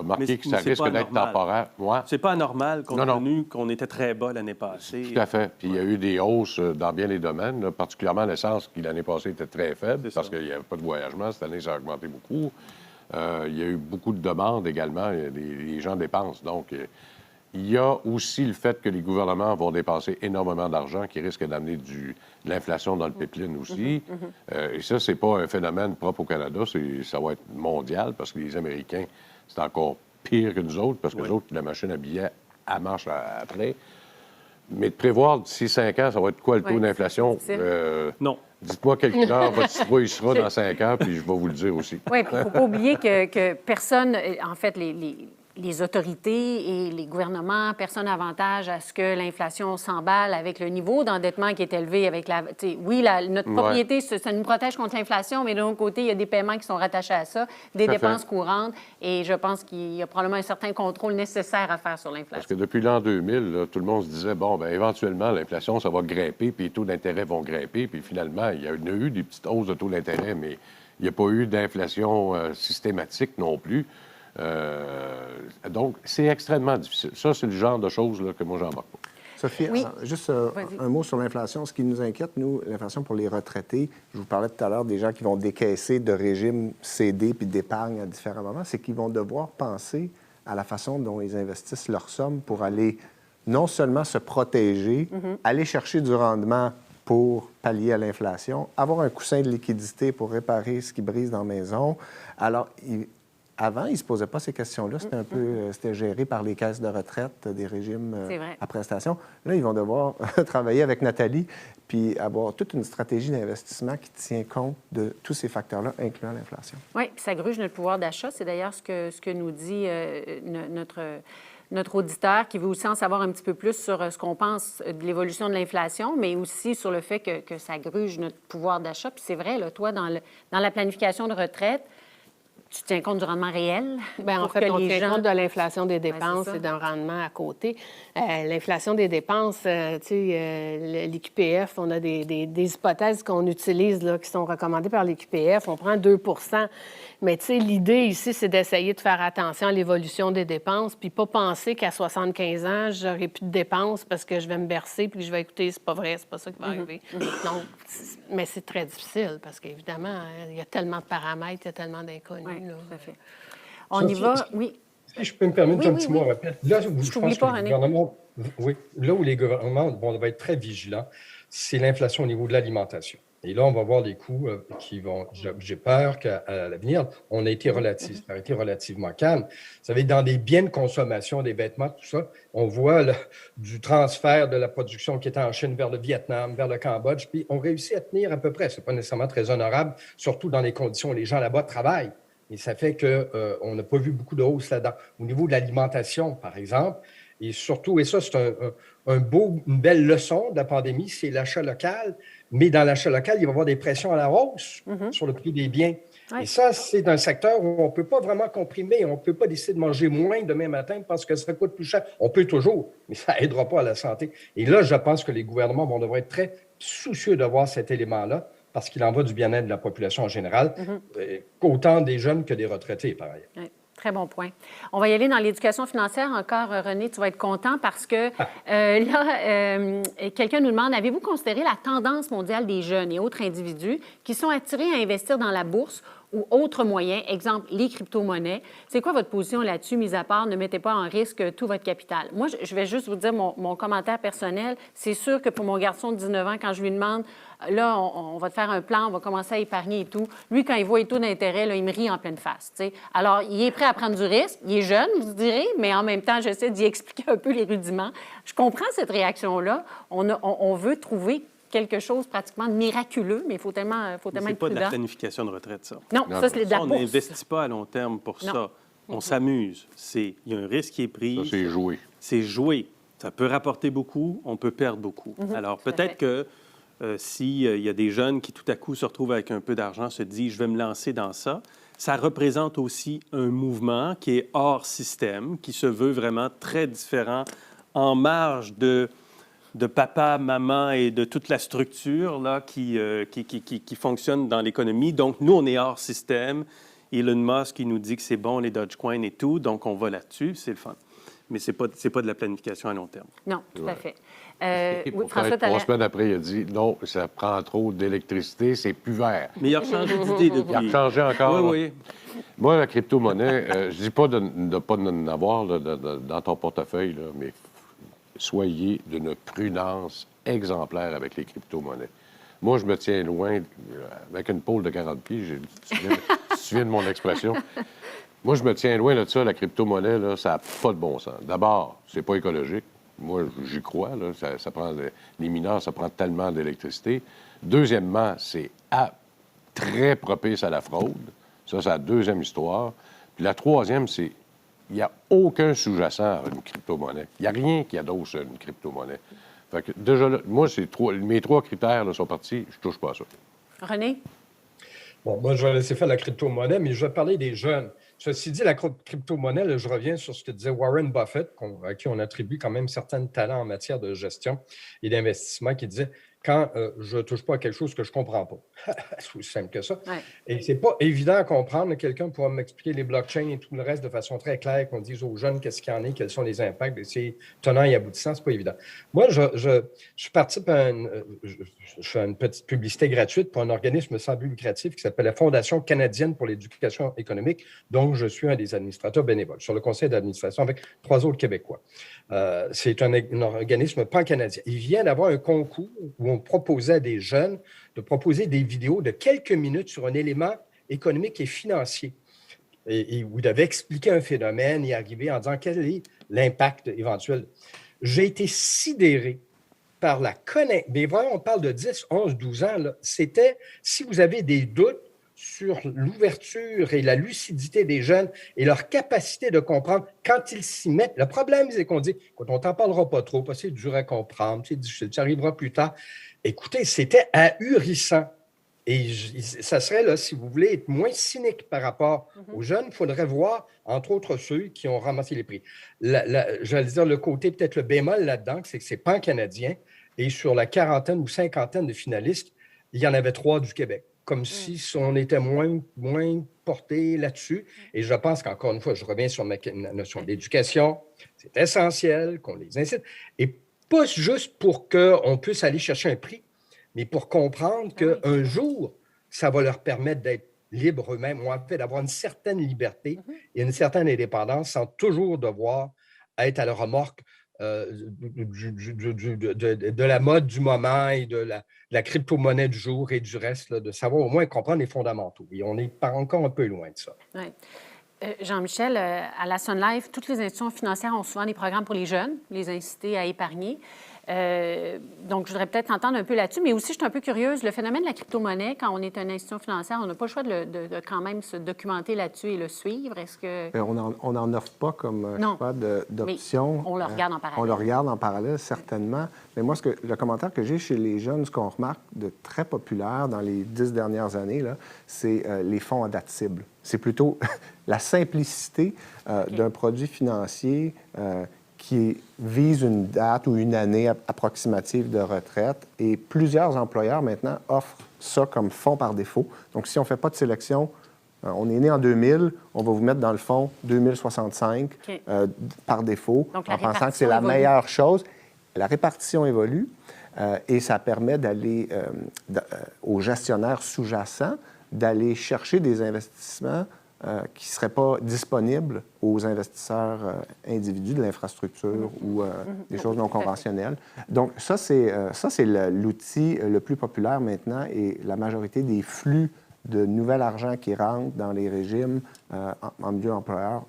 marqué que ça c'est risque pas d'être normal. temporaire. Ouais. C'est pas anormal compte Non. tenu qu'on était très bas l'année passée. Tout à fait. Puis il y a eu des hausses dans bien les domaines, là, particulièrement l'essence qui, l'année passée, était très faible C'est parce ça. qu'il n'y avait pas de voyagement. Cette année, ça a augmenté beaucoup. Il y a eu beaucoup de demandes également. Les gens dépensent. Donc, il y a aussi le fait que les gouvernements vont dépenser énormément d'argent qui risque d'amener de l'inflation dans le pipeline aussi. Et ça, c'est pas un phénomène propre au Canada. Ça va être mondial parce que les Américains, c'est encore pire que nous autres parce que les autres, la machine à billets, elle marche après. Mais de prévoir d'ici 5 ans, ça va être quoi le taux d'inflation? Non. Dites-moi quelle heure votre il sera dans 5 ans, puis je vais vous le dire aussi. Oui, puis il ne faut pas oublier que personne, en fait, les autorités et les gouvernements, personne n'a avantage à ce que l'inflation s'emballe avec le niveau d'endettement qui est élevé avec la... Oui, notre propriété, ça nous protège contre l'inflation, mais de l'autre côté, il y a des paiements qui sont rattachés à ça, des dépenses courantes, et je pense qu'il y a probablement un certain contrôle nécessaire à faire sur l'inflation. Parce que depuis l'an 2000, là, tout le monde se disait, bon, bien, éventuellement, l'inflation, ça va grimper, puis les taux d'intérêt vont grimper, puis finalement, il y a eu des petites hausses de taux d'intérêt, mais il n'y a pas eu d'inflation systématique non plus. Donc, c'est extrêmement difficile. Ça, c'est le genre de choses là, que moi, j'embarque pas. Sophie, juste un mot sur l'inflation. Ce qui nous inquiète, nous, l'inflation pour les retraités, je vous parlais tout à l'heure des gens qui vont décaisser de régimes CD puis d'épargne à différents moments, c'est qu'ils vont devoir penser à la façon dont ils investissent leurs sommes pour aller non seulement se protéger, aller chercher du rendement pour pallier à l'inflation, avoir un coussin de liquidité pour réparer ce qui brise dans la maison. Alors, avant, ils ne se posaient pas ces questions-là. C'était un peu c'était géré par les caisses de retraite des régimes à prestations. Là, ils vont devoir travailler avec Nathalie puis avoir toute une stratégie d'investissement qui tient compte de tous ces facteurs-là, incluant l'inflation. Oui, puis ça gruge notre pouvoir d'achat. C'est d'ailleurs ce que nous dit notre auditeur qui veut aussi en savoir un petit peu plus sur ce qu'on pense de l'évolution de l'inflation, mais aussi sur le fait que ça gruge notre pouvoir d'achat. Puis c'est vrai, là, toi, dans la planification de retraite, tu tiens compte du rendement réel? Bien, en fait, on tient compte de l'inflation des dépenses et d'un rendement à côté. L'inflation des dépenses, tu sais, l'IQPF, on a des hypothèses qu'on utilise, là, qui sont recommandées par l'IQPF. On prend 2 mais tu sais, l'idée ici, c'est d'essayer de faire attention à l'évolution des dépenses, puis pas penser qu'à 75 ans, j'aurai plus de dépenses parce que je vais me bercer puis que je vais écouter, c'est pas vrai, c'est pas ça qui va arriver. Donc, mais c'est très difficile parce qu'évidemment, il y a tellement de paramètres, il y a tellement d'inconnus. Oui, là. tout à fait. On y va, oui. Si je peux me permettre un petit mot rapide. Là où je pense que pas, les gouvernements, là où les gouvernements vont être très vigilants, c'est l'inflation au niveau de l'alimentation. Et là, on va voir des coûts qui vont... J'ai peur qu'à l'avenir, ça a été relativement calme. Vous savez, dans des biens de consommation, des vêtements, tout ça, on voit du transfert de la production qui était en Chine vers le Vietnam, vers le Cambodge, puis on réussit à tenir à peu près. C'est pas nécessairement très honorable, surtout dans les conditions où les gens là-bas travaillent. Et ça fait qu'on n'a pas vu beaucoup de hausse là-dedans. Au niveau de l'alimentation, par exemple, et surtout, et ça, c'est une belle leçon de la pandémie, c'est l'achat local. Mais dans l'achat local, il va y avoir des pressions à la hausse sur le prix des biens. Et ça, c'est un secteur où on ne peut pas vraiment comprimer. On ne peut pas décider de manger moins demain matin parce que ça coûte plus cher. On peut toujours, mais ça n'aidera pas à la santé. Et là, je pense que les gouvernements vont devoir être très soucieux de voir cet élément-là parce qu'il en va du bien-être de la population en général, autant des jeunes que des retraités, par ailleurs. Oui. Très bon point. On va y aller dans l'éducation financière encore, René, tu vas être content parce que quelqu'un nous demande, avez-vous considéré la tendance mondiale des jeunes et autres individus qui sont attirés à investir dans la bourse ou autres moyens, exemple les crypto-monnaies? C'est quoi votre position là-dessus, mis à part ne mettez pas en risque tout votre capital? Moi, je vais juste vous dire mon commentaire personnel. C'est sûr que pour mon garçon de 19 ans, quand je lui demande, là, on va te faire un plan, on va commencer à épargner et tout, lui, quand il voit les taux d'intérêt, là, il me rit en pleine face. T'sais. Alors, il est prêt à prendre du risque, il est jeune, vous direz, mais en même temps, j'essaie d'y expliquer un peu les rudiments. Je comprends cette réaction-là. On veut trouver quelque chose pratiquement de miraculeux, mais il faut tellement être prudent. C'est pas de la planification de retraite, ça. Non, ça, c'est de la bourse. On n'investit pas à long terme pour ça. On s'amuse. Il y a un risque qui est pris. Ça, c'est joué. C'est joué. Ça peut rapporter beaucoup, on peut perdre beaucoup. Alors, peut-être que s'il y a des jeunes qui, tout à coup, se retrouvent avec un peu d'argent, se disent « je vais me lancer dans ça », ça représente aussi un mouvement qui est hors système, qui se veut vraiment très différent, en marge de papa, maman et de toute la structure là, qui fonctionne dans l'économie. Donc, nous, on est hors système. Elon Musk, il nous dit que c'est bon, les Dogecoin et tout, donc on va là-dessus, c'est le fun. Mais ce n'est pas de la planification à long terme. Non, tout à fait. Oui, François, 3 semaines après, il a dit « non, ça prend trop d'électricité, c'est plus vert ». Mais il a changé d'idée depuis. Il a changé encore. Oui. Moi, la crypto-monnaie, je ne dis pas de ne pas en avoir là, dans ton portefeuille, là, mais soyez d'une prudence exemplaire avec les crypto-monnaies. Moi, je me tiens loin, avec une pôle de 40 pieds, tu te souviens de mon expression. Moi, je me tiens loin de ça, la crypto-monnaie, là, ça n'a pas de bon sens. D'abord, c'est pas écologique. Moi, j'y crois, là, ça prend les mineurs, ça prend tellement d'électricité. Deuxièmement, c'est très propice à la fraude. Ça, c'est la deuxième histoire. Puis la troisième, c'est il n'y a aucun sous-jacent à une crypto-monnaie. Il n'y a rien qui adosse une crypto-monnaie. Fait que déjà, là, moi, mes 3 critères là, sont partis, je ne touche pas à ça. René? Bon, moi, je vais laisser faire la crypto-monnaie, mais je vais parler des jeunes. Ceci dit, la crypto-monnaie, là, je reviens sur ce que disait Warren Buffett, à qui on attribue quand même certains talents en matière de gestion et d'investissement, qui disait quand je ne touche pas à quelque chose que je ne comprends pas. C'est aussi simple que ça. Ouais. Et ce n'est pas évident à comprendre. Quelqu'un pourra m'expliquer les blockchains et tout le reste de façon très claire, qu'on dise aux jeunes qu'est-ce qu'il y en a, quels sont les impacts. C'est tenant et aboutissant, ce n'est pas évident. Moi, je participe je fais une petite publicité gratuite pour un organisme sans but lucratif qui s'appelle la Fondation canadienne pour l'éducation économique, dont je suis un des administrateurs bénévoles, sur le conseil d'administration avec 3 autres Québécois. C'est un organisme pan-canadien. Il vient d'avoir un concours où on proposait à des jeunes de proposer des vidéos de quelques minutes sur un élément économique et financier. Et où ils devaient expliquer un phénomène et arriver en disant quel est l'impact éventuel. J'ai été sidéré par la connaissance. Mais vraiment, on parle de 10, 11, 12 ans. Là. C'était, si vous avez des doutes sur l'ouverture et la lucidité des jeunes et leur capacité de comprendre quand ils s'y mettent. Le problème, c'est qu'on dit, quand on t'en parlera pas trop, parce que c'est dur à comprendre, c'est difficile, ça arrivera plus tard. Écoutez, c'était ahurissant. Et ça serait, là, si vous voulez être moins cynique par rapport aux jeunes, il faudrait voir, entre autres, ceux qui ont ramassé les prix. J'allais dire le côté, peut-être le bémol là-dedans, c'est que c'est pan-canadien. Et sur la quarantaine ou cinquantaine de finalistes, il y en avait 3 du Québec. Comme si on était moins porté là-dessus. Et je pense qu'encore une fois, je reviens sur ma notion d'éducation. C'est essentiel qu'on les incite. Et pas juste pour qu'on puisse aller chercher un prix, mais pour comprendre qu'un jour, ça va leur permettre d'être libres eux-mêmes, ou en fait d'avoir une certaine liberté et une certaine indépendance sans toujours devoir être à la remorque de la mode du moment et de la crypto-monnaie du jour et du reste, là, de savoir au moins comprendre les fondamentaux. Et on est encore un peu loin de ça. Oui. Jean-Michel, à la Sun Life, toutes les institutions financières ont souvent des programmes pour les jeunes, les inciter à épargner. Donc, je voudrais peut-être entendre un peu là-dessus, mais aussi, je suis un peu curieuse, le phénomène de la crypto-monnaie, quand on est une institution financière, on n'a pas le choix de quand même se documenter là-dessus et le suivre. Est-ce que... On n'en offre pas comme choix d'option. On le regarde en parallèle. On le regarde en parallèle, certainement. Mais moi, le commentaire que j'ai chez les jeunes, ce qu'on remarque de très populaire dans les 10 dernières années, c'est les fonds à date cible. C'est plutôt la simplicité d'un produit financier qui vise une date ou une année approximative de retraite. Et plusieurs employeurs, maintenant, offrent ça comme fonds par défaut. Donc, si on ne fait pas de sélection, On est né en 2000, on va vous mettre dans le fonds 2065 par défaut, Donc, en pensant que c'est la meilleure chose. La répartition évolue et ça permet d'aller aux gestionnaires sous-jacents d'aller chercher des investissements qui ne seraient pas disponibles aux investisseurs individus de l'infrastructure ou des choses non conventionnelles. Donc, ça, c'est l'outil le plus populaire maintenant et la majorité des flux de nouvel argent qui rentre dans les régimes en milieu employeur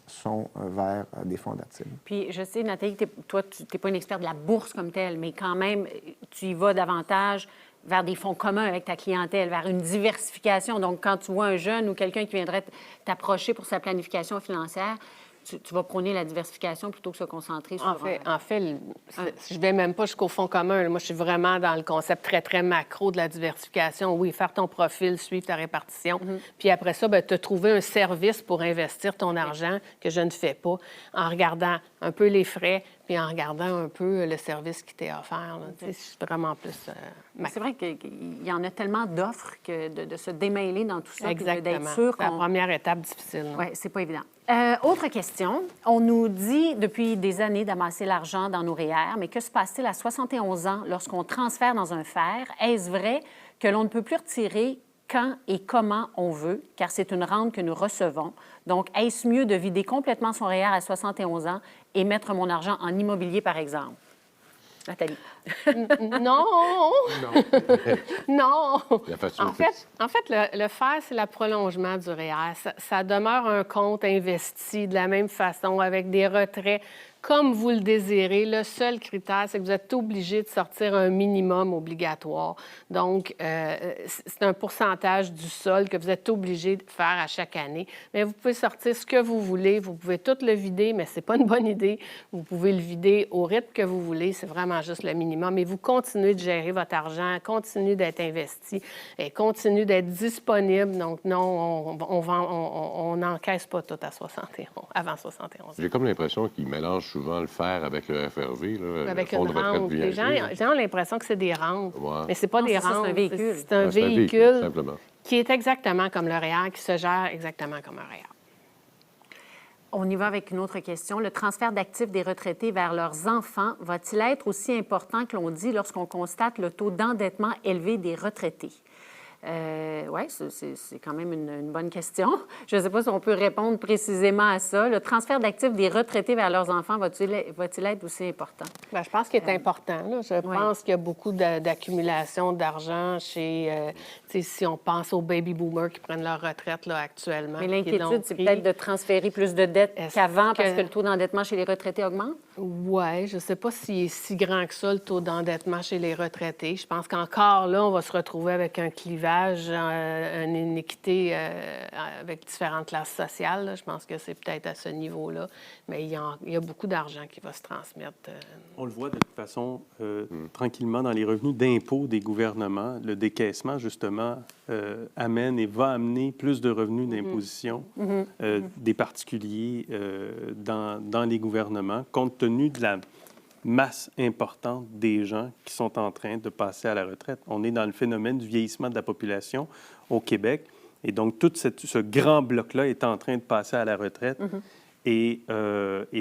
sont vers des fonds d'actifs. Puis, je sais, Nathalie, toi, tu n'es pas une experte de la bourse comme telle, mais quand même, tu y vas davantage vers des fonds communs avec ta clientèle, vers une diversification. Donc, quand tu vois un jeune ou quelqu'un qui viendrait t'approcher pour sa planification financière, tu vas prôner la diversification plutôt que se concentrer sur... En fait, je ne vais même pas jusqu'au fonds commun. Moi, je suis vraiment dans le concept très, très macro de la diversification. Oui, faire ton profil, suivre ta répartition. Puis après ça, te trouver un service pour investir ton argent que je ne fais pas en regardant un peu les frais puis en regardant un peu le service qui t'est offert. C'est vraiment plus macro. C'est vrai qu'il y en a tellement d'offres que de se démêler dans tout ça. Exactement. D'être sûr c'est la première étape difficile. Oui, c'est pas évident. Autre question. On nous dit depuis des années d'amasser l'argent dans nos REER, mais que se passe-t-il à 71 ans lorsqu'on transfère dans un FER? Est-ce vrai que l'on ne peut plus retirer quand et comment on veut, car c'est une rente que nous recevons? Donc, est-ce mieux de vider complètement son REER à 71 ans et mettre mon argent en immobilier, par exemple? Nathalie. Non! Non! En fait, le FER, c'est le prolongement du REER. Ça demeure un compte investi de la même façon, avec des retraits comme vous le désirez. Le seul critère, c'est que vous êtes obligé de sortir un minimum obligatoire. Donc, c'est un pourcentage du sol que vous êtes obligé de faire à chaque année. Mais vous pouvez sortir ce que vous voulez. Vous pouvez tout le vider, mais ce n'est pas une bonne idée. Vous pouvez le vider au rythme que vous voulez. C'est vraiment juste le minimum. Mais vous continuez de gérer votre argent, continuez d'être investi et continuez d'être disponible. Donc, non, on n'encaisse pas tout à 71, avant 71. J'ai comme l'impression qu'ils mélangent souvent le FER avec le FRV. Là, avec le fonds une de retraite rente. Les gens ont l'impression que c'est des rentes, mais ce n'est pas des rentes. C'est un véhicule. C'est un véhicule simplement. Qui est exactement comme le REER, qui se gère exactement comme un REER. On y va avec une autre question. Le transfert d'actifs des retraités vers leurs enfants va-t-il être aussi important que l'on dit lorsqu'on constate le taux d'endettement élevé des retraités? Oui, c'est quand même une bonne question. Je ne sais pas si on peut répondre précisément à ça. Le transfert d'actifs des retraités vers leurs enfants va-t-il être aussi important? Bien, je pense qu'il est important. Là. Je pense qu'il y a beaucoup d'accumulation d'argent chez... si on pense aux baby boomers qui prennent leur retraite là, actuellement. Mais l'inquiétude, c'est peut-être de transférer plus de dettes qu'avant parce que le taux d'endettement chez les retraités augmente? Oui, je ne sais pas s'il est si grand que ça, le taux d'endettement chez les retraités. Je pense qu'encore là, on va se retrouver avec un clivage, une inéquité avec différentes classes sociales. Là. Je pense que c'est peut-être à ce niveau-là. Mais il y a beaucoup d'argent qui va se transmettre. On le voit de toute façon tranquillement dans les revenus d'impôt des gouvernements. Le décaissement, justement, amène et va amener plus de revenus d'imposition des particuliers dans les gouvernements, compte tenu de la masse importante des gens qui sont en train de passer à la retraite. On est dans le phénomène du vieillissement de la population au Québec. Et donc, tout ce grand bloc-là est en train de passer à la retraite. Et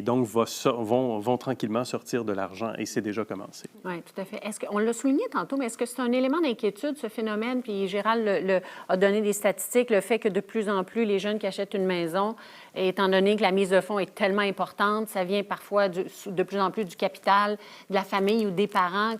donc, vont tranquillement sortir de l'argent. Et c'est déjà commencé. Oui, tout à fait. On l'a souligné tantôt, mais est-ce que c'est un élément d'inquiétude, ce phénomène? Puis Gérald a donné des statistiques, le fait que de plus en plus, les jeunes qui achètent une maison, étant donné que la mise de fonds est tellement importante, ça vient parfois de plus en plus du capital, de la famille ou des parents.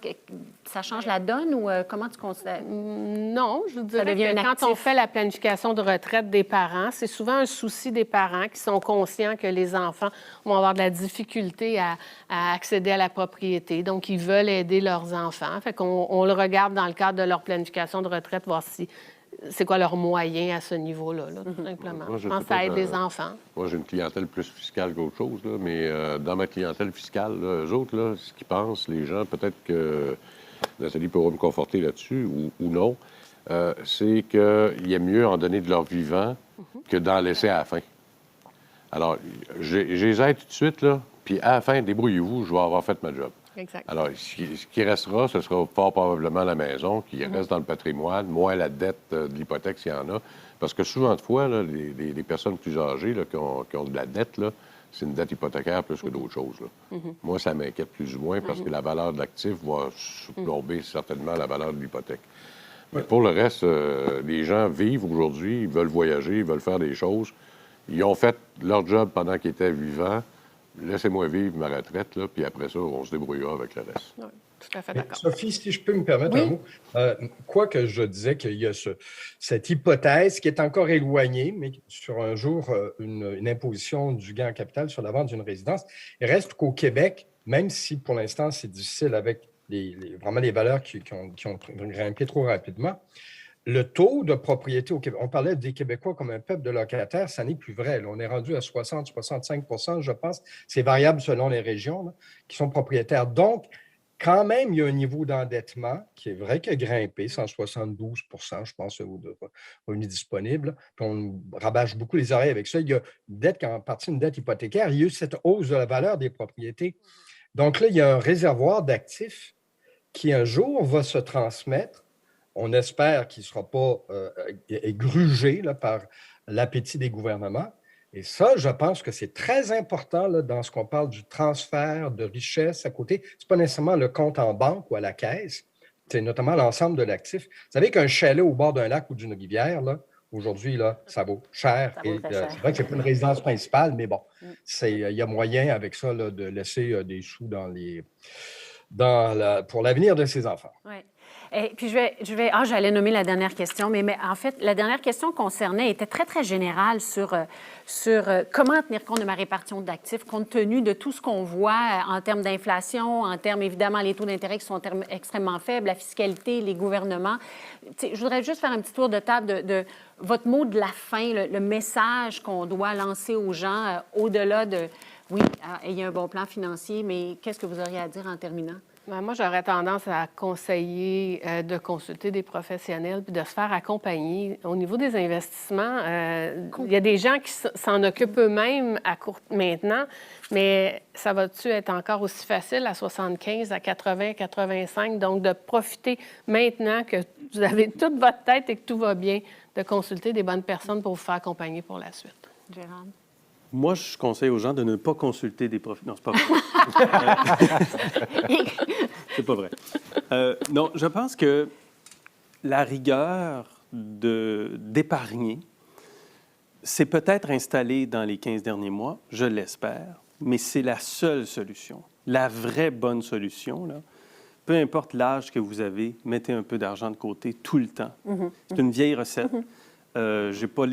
Ça change la donne ou comment tu considères? Non, je dirais que quand on fait la planification de retraite des parents, c'est souvent un souci des parents qui sont conscients que les enfants vont avoir de la difficulté à accéder à la propriété. Donc, ils veulent aider leurs enfants. Fait qu'on le regarde dans le cadre de leur planification de retraite, voir si c'est quoi leurs moyens à ce niveau-là, tout simplement. Moi, je pense que ça aide les enfants. Moi, j'ai une clientèle plus fiscale qu'autre chose, là, mais dans ma clientèle fiscale, là, eux autres, là, ce qu'ils pensent, les gens, peut-être que Nathalie pourra me conforter là-dessus ou non, c'est qu'il y a mieux en donner de leur vivant que d'en laisser à la fin. Alors, je les aide tout de suite, là, puis à la fin, débrouillez-vous, je vais avoir fait ma job. Exact. Alors, ce qui restera, ce sera fort probablement la maison qui reste dans le patrimoine, moins la dette de l'hypothèque s'il y en a. Parce que souvent de fois, là, les personnes plus âgées là, qui ont de la dette, là, c'est une dette hypothécaire plus que d'autres choses. Là. Moi, ça m'inquiète plus ou moins parce que la valeur de l'actif va surplomber certainement la valeur de l'hypothèque. Mais pour le reste, les gens vivent aujourd'hui, ils veulent voyager, ils veulent faire des choses. Ils ont fait leur job pendant qu'ils étaient vivants. Laissez-moi vivre ma retraite, là, puis après ça, on se débrouillera avec le reste. Oui, tout à fait d'accord. Sophie, si je peux me permettre un mot, quoi que je disais qu'il y a cette hypothèse qui est encore éloignée, mais sur un jour, une imposition du gain en capital sur la vente d'une résidence, il reste qu'au Québec, même si pour l'instant c'est difficile avec vraiment les valeurs qui ont grimpé trop rapidement, le taux de propriété au Québec, on parlait des Québécois comme un peuple de locataires, ça n'est plus vrai. Là, on est rendu à 60-65 % je pense. C'est variable selon les régions là, qui sont propriétaires. Donc, quand même, il y a un niveau d'endettement qui est vrai qu'il a grimpé, 172 % je pense, de revenus disponibles. Puis on rabâche beaucoup les oreilles avec ça. Il y a une dette qui est en partie une dette hypothécaire. Il y a eu cette hausse de la valeur des propriétés. Donc là, il y a un réservoir d'actifs qui, un jour, va se transmettre. On espère qu'il ne sera pas grugé là, par l'appétit des gouvernements. Et ça, je pense que c'est très important là, dans ce qu'on parle du transfert de richesse à côté. Ce n'est pas nécessairement le compte en banque ou à la caisse, c'est notamment l'ensemble de l'actif. Vous savez qu'un chalet au bord d'un lac ou d'une rivière, là, aujourd'hui, là, ça vaut cher. Ça vaut très cher. C'est vrai que ce n'est pas une résidence principale, mais bon, il y a moyen avec ça là, de laisser des sous pour l'avenir de ses enfants. Oui. Et puis, j'allais nommer la dernière question, mais en fait, la dernière question était très, très générale sur comment tenir compte de ma répartition d'actifs, compte tenu de tout ce qu'on voit en termes d'inflation, en termes, évidemment, les taux d'intérêt qui sont extrêmement faibles, la fiscalité, les gouvernements. Je voudrais juste faire un petit tour de table de votre mot de la fin, le message qu'on doit lancer aux gens, au-delà de, oui, ayez un bon plan financier, mais qu'est-ce que vous auriez à dire en terminant? Bien, moi, j'aurais tendance à conseiller de consulter des professionnels puis de se faire accompagner. Au niveau des investissements, il y a des gens qui s'en occupent eux-mêmes maintenant, mais ça va-tu être encore aussi facile à 75, à 80, 85? Donc, de profiter maintenant que vous avez toute votre tête et que tout va bien, de consulter des bonnes personnes pour vous faire accompagner pour la suite. Gérald? Moi, je conseille aux gens de ne pas consulter des professionnels. Non, c'est pas vrai. C'est pas vrai. Non, je pense que la rigueur d'épargner s'est peut-être installée dans les 15 derniers mois, je l'espère, mais c'est la seule solution. La vraie bonne solution, là, peu importe l'âge que vous avez, mettez un peu d'argent de côté tout le temps. C'est une vieille recette. Je n'ai pas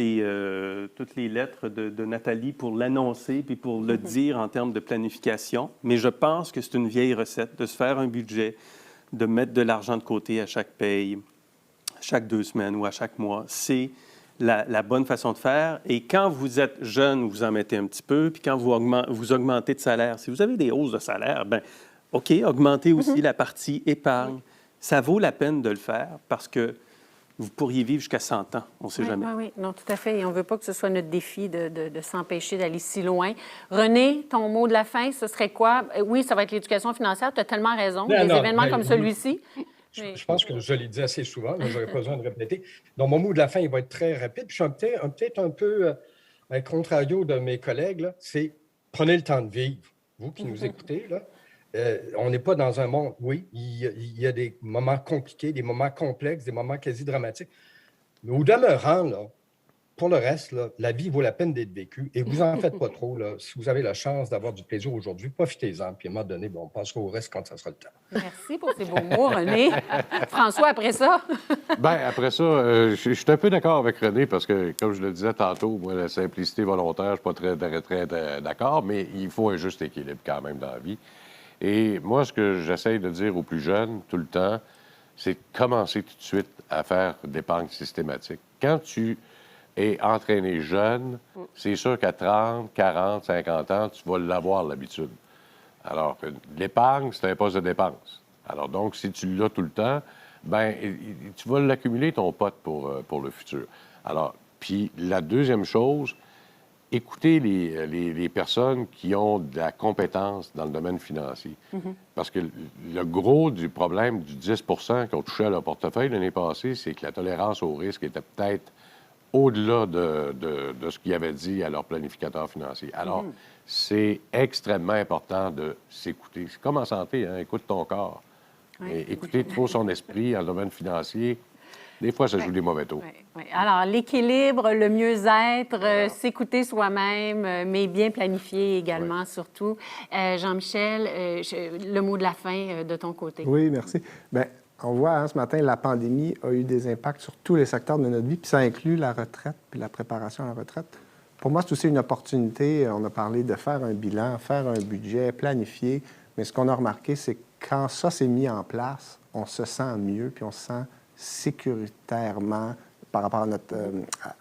toutes les lettres de Nathalie pour l'annoncer puis pour le dire en termes de planification, mais je pense que c'est une vieille recette de se faire un budget, de mettre de l'argent de côté à chaque paye, chaque 2 semaines ou à chaque mois. C'est la bonne façon de faire. Et quand vous êtes jeune, vous en mettez un petit peu, puis quand vous augmentez de salaire, si vous avez des hausses de salaire, bien, OK, augmentez aussi la partie épargne. Ça vaut la peine de le faire parce que vous pourriez vivre jusqu'à 100 ans, on ne sait jamais. Oui, non, tout à fait. Et on ne veut pas que ce soit notre défi de s'empêcher d'aller si loin. René, ton mot de la fin, ce serait quoi? Oui, ça va être l'éducation financière. Tu as tellement raison. Des événements comme celui-ci. Je pense que je l'ai dit assez souvent, je n'aurais pas besoin de répéter. Donc, mon mot de la fin, il va être très rapide. Puis je suis peut-être un peu à contrario de mes collègues, là, c'est prenez le temps de vivre. Vous qui nous écoutez, là. On n'est pas dans un monde, oui, il y a des moments compliqués, des moments complexes, des moments quasi dramatiques. Mais au demeurant, là, pour le reste, là, la vie vaut la peine d'être vécue et vous en faites pas trop. Là. Si vous avez la chance d'avoir du plaisir aujourd'hui, profitez-en. Puis à un moment donné, on passera au reste quand ça sera le temps. Merci pour ces beaux mots, René. François, après ça? Bien, après ça, je suis un peu d'accord avec René parce que, comme je le disais tantôt, moi, la simplicité volontaire, je ne suis pas très d'accord, mais il faut un juste équilibre quand même dans la vie. Et moi, ce que j'essaye de dire aux plus jeunes tout le temps, c'est de commencer tout de suite à faire d'épargne systématique. Quand tu es entraîné jeune, c'est sûr qu'à 30, 40, 50 ans, tu vas l'avoir l'habitude. Alors que l'épargne, c'est un poste de dépense. Alors donc, si tu l'as tout le temps, bien, tu vas l'accumuler, ton pote, pour le futur. Alors, puis la deuxième chose, écoutez les personnes qui ont de la compétence dans le domaine financier. Parce que le gros du problème du 10 qui ont touché à leur portefeuille l'année passée, c'est que la tolérance au risque était peut-être au-delà de ce qu'ils avaient dit à leur planificateur financier. Alors, c'est extrêmement important de s'écouter. C'est comme en santé, hein? Écoute ton corps. Et écouter trop son esprit dans le domaine financier, des fois, ça joue des mauvais tours. Oui. Alors, l'équilibre, le mieux-être, s'écouter soi-même, mais bien planifier également, surtout. Jean-Michel, le mot de la fin de ton côté. Oui, merci. Bien, on voit, hein, ce matin, la pandémie a eu des impacts sur tous les secteurs de notre vie, puis ça inclut la retraite, puis la préparation à la retraite. Pour moi, c'est aussi une opportunité. On a parlé de faire un bilan, faire un budget, planifier, mais ce qu'on a remarqué, c'est que quand ça s'est mis en place, on se sent mieux, puis on se sent sécuritairement par rapport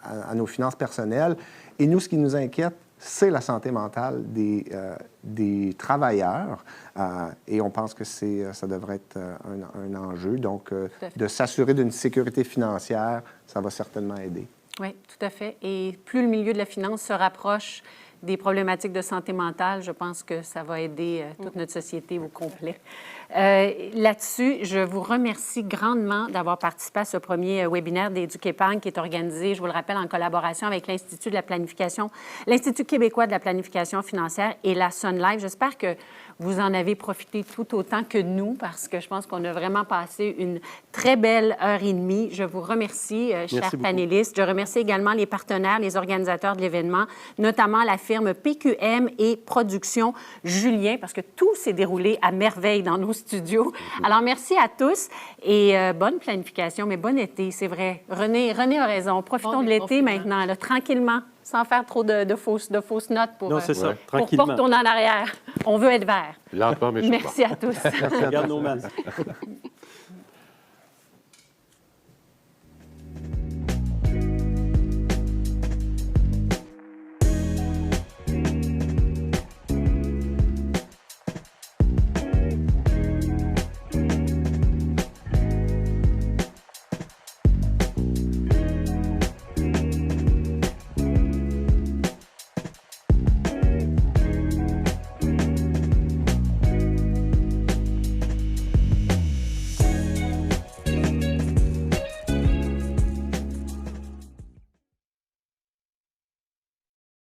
à nos finances personnelles. Et nous, ce qui nous inquiète, c'est la santé mentale des travailleurs. Et on pense que ça devrait être un enjeu. Donc, de s'assurer d'une sécurité financière, ça va certainement aider. Oui, tout à fait. Et plus le milieu de la finance se rapproche des problématiques de santé mentale, je pense que ça va aider toute notre société au complet. Là-dessus, je vous remercie grandement d'avoir participé à ce premier webinaire d'Éduc-Épargne qui est organisé, je vous le rappelle, en collaboration avec l'Institut québécois de la planification financière et la Sun Life. J'espère que vous en avez profité tout autant que nous parce que je pense qu'on a vraiment passé une très belle heure et demie. Je vous remercie, chers panélistes. Je remercie également les partenaires, les organisateurs de l'événement, notamment la firme PQM et Production Julien, parce que tout s'est déroulé à merveille dans nos studios. Alors, merci à tous et bonne planification, mais bon été, c'est vrai. René a raison. Profitons de l'été maintenant, là, tranquillement, sans faire trop de fausses notes pour pas retourner en arrière. On veut être vert. Lentement, mais merci à tous. Regarde nos masques.